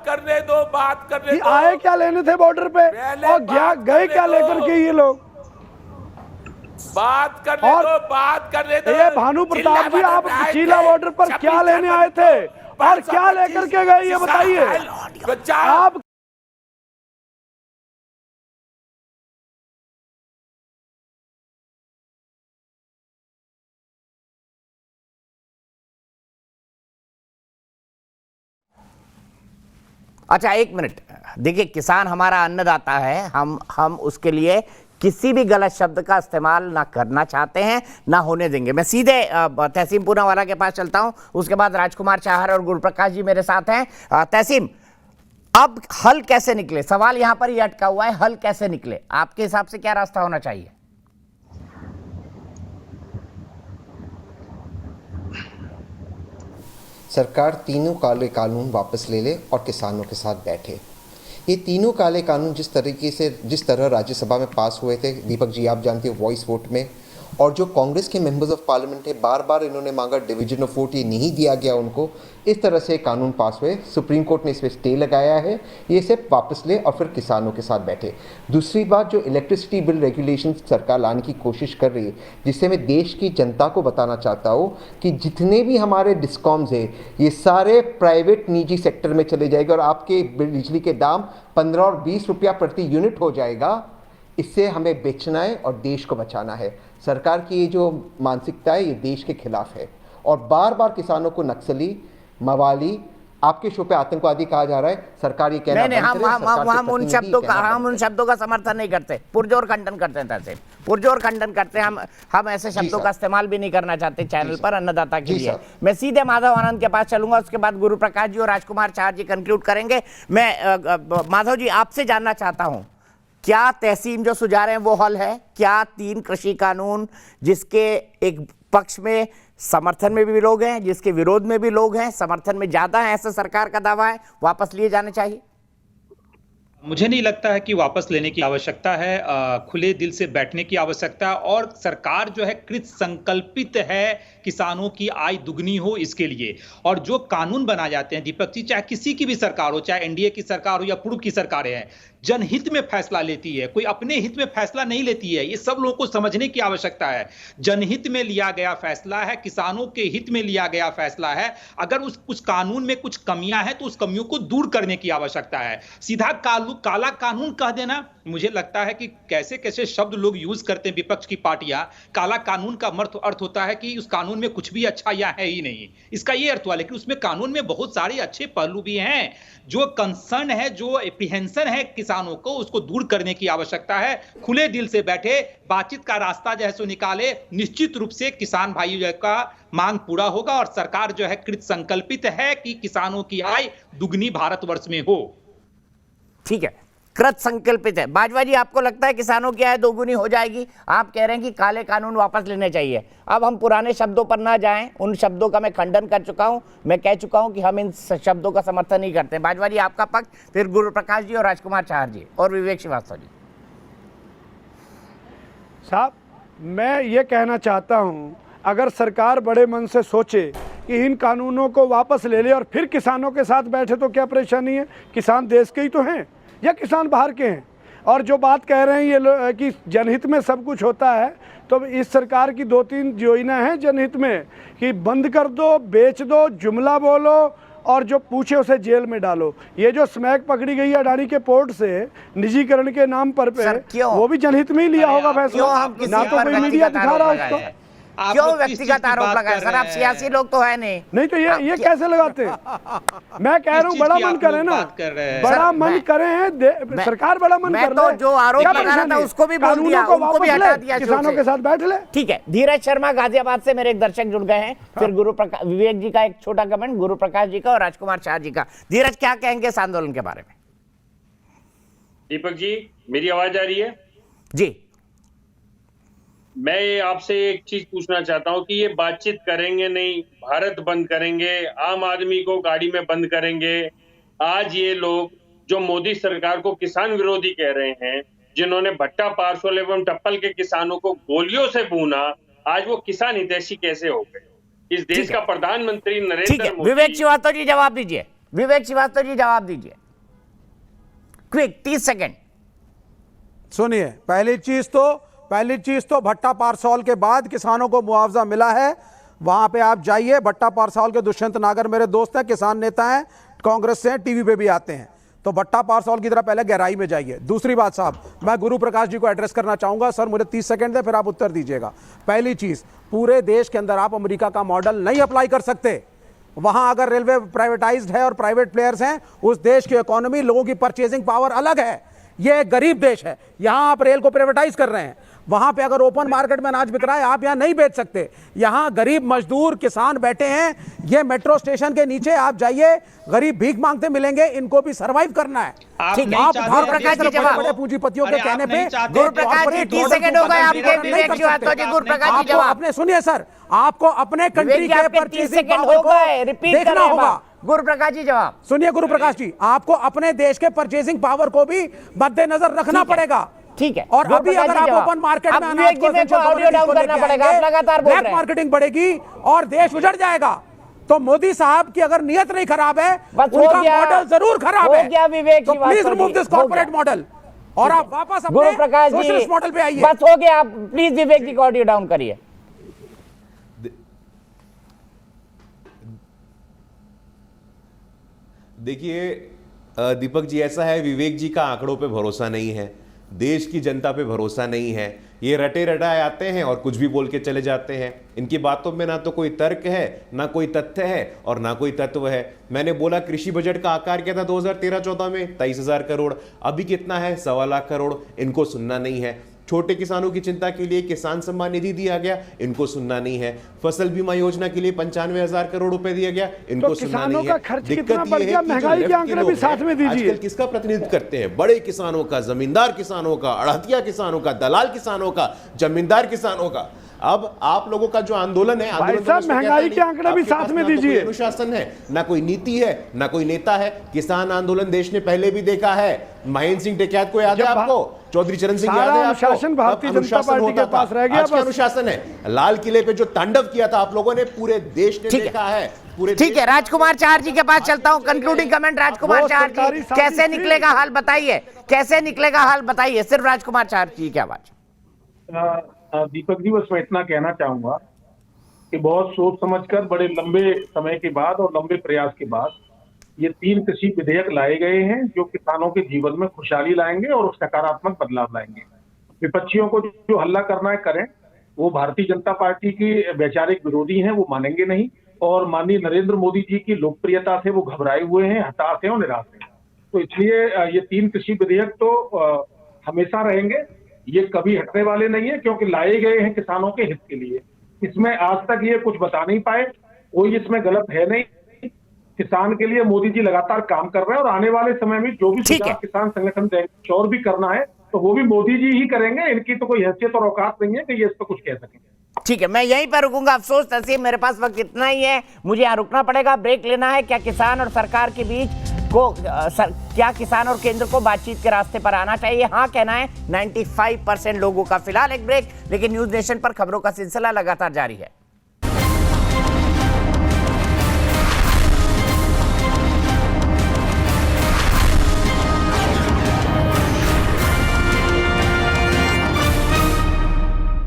करने दो। बात करने दो, आए क्या लेने थे बॉर्डर पे और गए क्या लेकर के ये लोग? बात करने दो। ये भानु प्रताप जी, आप चीला बॉर्डर पर क्या लेने आए थे और क्या लेकर के गए ये बताइए आप। अच्छा एक मिनट, देखिए किसान हमारा अन्नदाता है, हम उसके लिए किसी भी गलत शब्द का इस्तेमाल ना करना चाहते हैं ना होने देंगे। मैं सीधे तहसीम पूनावाला के पास चलता हूं, उसके बाद राजकुमार चाहर और गुरुप्रकाश जी मेरे साथ हैं। तहसीम, अब हल कैसे निकले? सवाल यहां पर ही अटका हुआ है, हल कैसे निकले? आपके हिसाब से क्या रास्ता होना चाहिए? सरकार तीनों काले कानून वापस ले ले और किसानों के साथ बैठे। ये तीनों काले कानून जिस तरह राज्यसभा में पास हुए थे, दीपक जी आप जानते हो, वॉइस वोट में, और जो कांग्रेस के मेंबर्स ऑफ पार्लियामेंट है, बार बार इन्होंने मांगा डिवीजन ऑफ वोट, ये नहीं दिया गया उनको, इस तरह से कानून पास हुए। सुप्रीम कोर्ट ने इस पर स्टे लगाया है, ये सिर्फ वापस ले और फिर किसानों के साथ बैठे। दूसरी बात, जो इलेक्ट्रिसिटी बिल रेगुलेशन सरकार लाने की कोशिश कर रही है, जिससे मैं देश की जनता को बताना चाहता हूँ कि जितने भी हमारे डिस्कॉम्स है ये सारे प्राइवेट निजी सेक्टर में चले जाएंगे और आपके बिजली के दाम 15 और 20 रुपया प्रति यूनिट हो जाएगा। इससे हमें बेचना है और देश को बचाना है। सरकार की ये जो मानसिकता है ये देश के खिलाफ है और बार बार किसानों को नक्सली, मवाली, आपके शो पे आतंकवादी कहा जा रहा है। सरकार ये कहना नहीं, हम उन शब्दों का समर्थन नहीं करते, पुरजोर खंडन करते हैं। तहसील पुरजोर खंडन करते हैं, हम ऐसे शब्दों का इस्तेमाल भी नहीं करना चाहते चैनल पर अन्नदाता के लिए। मैं सीधे माधव आनंद के पास चलूंगा, उसके बाद गुरुप्रकाश जी और राजकुमार चाहर जी कंक्लूड करेंगे। मैं माधव जी आपसे जानना चाहता हूं, क्या तहसीम जो सुझा रहे हैं वो हल है? क्या 3 कृषि कानून जिसके एक पक्ष में समर्थन में भी लोग हैं, जिसके विरोध में भी लोग हैं, समर्थन में ज्यादा है ऐसा सरकार का दावा है, वापस लिए जाने चाहिए? मुझे नहीं लगता है कि वापस लेने की आवश्यकता है। खुले दिल से बैठने की आवश्यकता है और सरकार जो है कृत संकल्पित है किसानों की आय दुगनी हो इसके लिए। और जो कानून बनाए जाते हैं दीपक जी, चाहे किसी की भी सरकार हो, चाहे एनडीए की सरकार हो या पूर्व की सरकारें हैं, जनहित में फैसला लेती है, कोई अपने हित में फैसला नहीं लेती है। ये सब लोगों को समझने की आवश्यकता है। जनहित में लिया गया फैसला है, किसानों के हित में लिया गया फैसला है। अगर उस कानून में कुछ कमियां हैं तो उस कमियों को दूर करने की आवश्यकता है। सीधा काला कानून कह देना, मुझे लगता है कि कैसे कैसे शब्द लोग यूज करते हैं विपक्ष की पार्टियां। काला कानून का अर्थ होता है कि उस कानून में कुछ भी अच्छा या है ही नहीं, इसका ये अर्थ हुआ। लेकिन उसमें कानून में बहुत सारे अच्छे पहलू भी हैं। जो कंसर्न है, जो एप्रीहेंशन है किसानों को, उसको दूर करने की आवश्यकता है। खुले दिल से बैठे, बातचीत का रास्ता जो है सो निकाले। निश्चित रूप से किसान भाइयों का मांग पूरा होगा और सरकार जो है कृत संकल्पित है कि किसानों की आय दुगनी भारतवर्ष में हो। ठीक है, कृत संकल्पित है। बाजवा जी, आपको लगता है किसानों की आय दोगुनी हो जाएगी? आप कह रहे हैं कि काले कानून वापस लेने चाहिए। अब हम पुराने शब्दों पर ना जाएं, उन शब्दों का मैं खंडन कर चुका हूं। मैं कह चुका हूं कि हम इन शब्दों का समर्थन नहीं करते। बाजवा जी आपका पक्ष, फिर गुरुप्रकाश जी और राजकुमार चाहर जी और विवेक श्रीवास्तव जी। साहब, मैं ये कहना चाहता हूँ, अगर सरकार बड़े मन से सोचे कि इन कानूनों को वापस ले ले और फिर किसानों के साथ बैठे तो क्या परेशानी है? किसान देश के ही तो हैं या किसान बाहर के हैं? और जो बात कह रहे हैं ये कि जनहित में सब कुछ होता है, तो इस सरकार की 2-3 योजना है जनहित में कि बंद कर दो, बेच दो, जुमला बोलो और जो पूछे उसे जेल में डालो। ये जो स्मैक पकड़ी गई है अडानी के पोर्ट से निजीकरण के नाम पर वो भी जनहित में ही लिया होगा फैसला, ना तो कोई मीडिया दिखा रहा उसको। क्यों व्यक्तिगत आरोप लगाए सर? आप सियासी लोग तो है नहीं तो ये कैसे लगाते? मैं कह रहा हूँ बड़ा मन करे ना, बड़ा मन करे हैं सरकार, बड़ा मन कर तो जो आरोप लगा रहा था उसको भी बोल दिया, उनको भी हटा दिया, किसानों के साथ बैठ ले। ठीक है, धीरज शर्मा गाजियाबाद से मेरे एक दर्शक जुड़ गए हैं, फिर गुरुप्रकाश, विवेक जी का एक छोटा कमेंट, गुरुप्रकाश जी का और राजकुमार चाहर जी का। धीरज, क्या कहेंगे इस आंदोलन के बारे में? दीपक जी, मेरी आवाज आ रही है? जी। मैं आपसे एक चीज पूछना चाहता हूं कि ये बातचीत करेंगे नहीं, भारत बंद करेंगे, आम आदमी को गाड़ी में बंद करेंगे। आज ये लोग जो मोदी सरकार को किसान विरोधी कह रहे हैं, जिन्होंने भट्टा पार्सल एवं टप्पल के किसानों को गोलियों से भूना, आज वो किसान हितैषी कैसे हो गए? इस देश का प्रधानमंत्री नरेंद्र मोदी। विवेक श्रीवास्तव जी जवाब दीजिए, विवेक श्रीवास्तव जी जवाब दीजिए, क्विक 30 सेकेंड। सुनिए, पहली चीज तो भट्टा पारसौल के बाद किसानों को मुआवजा मिला है। वहां पे आप जाइए, भट्टा पारसौल के दुष्यंत नागर मेरे दोस्त हैं, किसान नेता हैं, कांग्रेस से हैं, टीवी पे भी आते हैं। तो भट्टा पारसौल की तरह पहले गहराई में जाइए। दूसरी बात साहब, मैं गुरु प्रकाश जी को एड्रेस करना चाहूंगा। सर मुझे 30 सेकंड दे, फिर आप उत्तर दीजिएगा। पहली चीज, पूरे देश के अंदर आप अमेरिका का मॉडल नहीं अप्लाई कर सकते। वहां अगर रेलवे प्राइवेटाइज्ड है और प्राइवेट प्लेयर्स हैं, उस देश की इकोनॉमी, लोगों की परचेजिंग पावर अलग है। ये एक गरीब देश है, यहां आप रेल को प्राइवेटाइज कर रहे हैं। वहां पे अगर ओपन मार्केट में अनाज बिक रहा है, आप यहां नहीं बेच सकते। यहां गरीब मजदूर किसान बैठे हैं, ये मेट्रो स्टेशन के नीचे आप जाइए, गरीब भीख मांगते मिलेंगे, इनको भी सरवाइव करना है। आप गुरुप्रकाश जी जवाब, बड़े पूंजीपतियों के कहने पे गुरुप्रकाश जी 30 सेकंड हो गए आपके विवेक की बातों के। गुरुप्रकाश जी जवाब, आपने सुनिए सर, आपको अपने कंट्री के परचेजिंग पावर को देखना होगा। गुरुप्रकाश जी जवाब सुनिए, गुरुप्रकाश जी, आपको अपने देश के परचेजिंग पावर को भी मद्देनजर रखना पड़ेगा। ठीक है, और अभी अगर आप ओपन मार्केट में अनाज को ऑडियो डाउन करना पड़ेगा, आप लगातार बोल रहे हैं। ब्लैक मार्केटिंग बढ़ेगी और देश उजड़ जाएगा। तो मोदी साहब की अगर नियत नहीं खराब है, उनका मॉडल जरूर खराब है। विवेक, तो please remove this corporate model और आप वापस अपने सोशलिस्ट मॉडल पे आइए। बस हो गया, आप प्लीज विवेक जी को ऑडियो डाउन करिए। देखिए दीपक जी, ऐसा है, विवेक जी का आंकड़ों पे भरोसा नहीं है, देश की जनता पे भरोसा नहीं है। ये रटे रटाए आते हैं और कुछ भी बोल के चले जाते हैं। इनकी बातों में ना तो कोई तर्क है, ना कोई तथ्य है और ना कोई तत्व है। मैंने बोला कृषि बजट का आकार क्या था 2013-14 में, 23,000 करोड़। अभी कितना है? 1.25 लाख करोड़। इनको सुनना नहीं है। छोटे किसानों की चिंता के लिए किसान सम्मान निधि दिया गया, इनको सुनना नहीं है। फसल बीमा योजना के लिए 95,000 करोड़ रुपए दिया गया, इनको सुनना नहीं है। दिक्कत ये है कि महंगाई के आंकड़े भी साथ में दीजिए। आजकल किसका प्रतिनिधित्व करते हैं? बड़े किसानों का, जमींदार किसानों का, अड़हतिया किसानों का, दलाल किसानों का, जमींदार किसानों का। अब आप लोगों का जो आंदोलन है, महंगाई के आंकड़े भी साथ में दीजिए। अनुशासन है, ना कोई नीति है, ना कोई नेता है। किसान आंदोलन देश ने पहले भी देखा है। महेंद्र सिंह टिकैत को याद है आपको? चौधरी चरण सिंह याद है आपको? अनुशासन भारतीय जनता पार्टी के पास रह गया। आज का अनुशासन है। लाल किले पे जो तांडव किया था आप लोगों ने, पूरे देश ने देखा है। ठीक है, राजकुमार चार जी के पास चलता हूं। कंक्लूडिंग कमेंट राजकुमार चार जी, कैसे निकलेगा हाल बताइए, कैसे निकलेगा हाल बताइए, सिर्फ राजकुमार चार जी की आवाज। दीपक जी, बस मैं इतना कहना चाहूंगा कि बहुत सोच समझकर, बड़े लंबे समय के बाद और लंबे प्रयास के बाद ये 3 कृषि विधेयक लाए गए हैं, जो किसानों के जीवन में खुशहाली लाएंगे और सकारात्मक बदलाव लाएंगे। विपक्षियों को जो हल्ला करना है करें, वो भारतीय जनता पार्टी की वैचारिक विरोधी हैं, वो मानेंगे नहीं। और माननीय नरेंद्र मोदी जी की लोकप्रियता से वो घबराए हुए हैं, हताश हैं और निराश हैं। तो इसलिए ये 3 कृषि विधेयक तो हमेशा रहेंगे, ये कभी हटने वाले नहीं है, क्योंकि लाए गए हैं किसानों के हित के लिए। इसमें आज तक ये कुछ बता नहीं पाए, कोई इसमें गलत है नहीं। किसान के लिए मोदी जी लगातार काम कर रहे हैं और आने वाले समय में जो भी किसान संगठन देंगे और भी करना है तो वो भी मोदी जी ही करेंगे। इनकी तो कोई हैसियत और औकात नहीं है कि ये इस पर कुछ कह सकें। ठीक है, मैं यहीं पर रुकूंगा। अफसोस नसीब, मेरे पास वक्त इतना ही है, मुझे यहाँ रुकना पड़ेगा, ब्रेक लेना है। क्या किसान और सरकार के बीच क्या किसान और केंद्र को बातचीत के रास्ते पर आना चाहिए? हाँ कहना है 95% लोगों का। फिलहाल एक ब्रेक, लेकिन न्यूज नेशन पर खबरों का सिलसिला लगातार जारी है।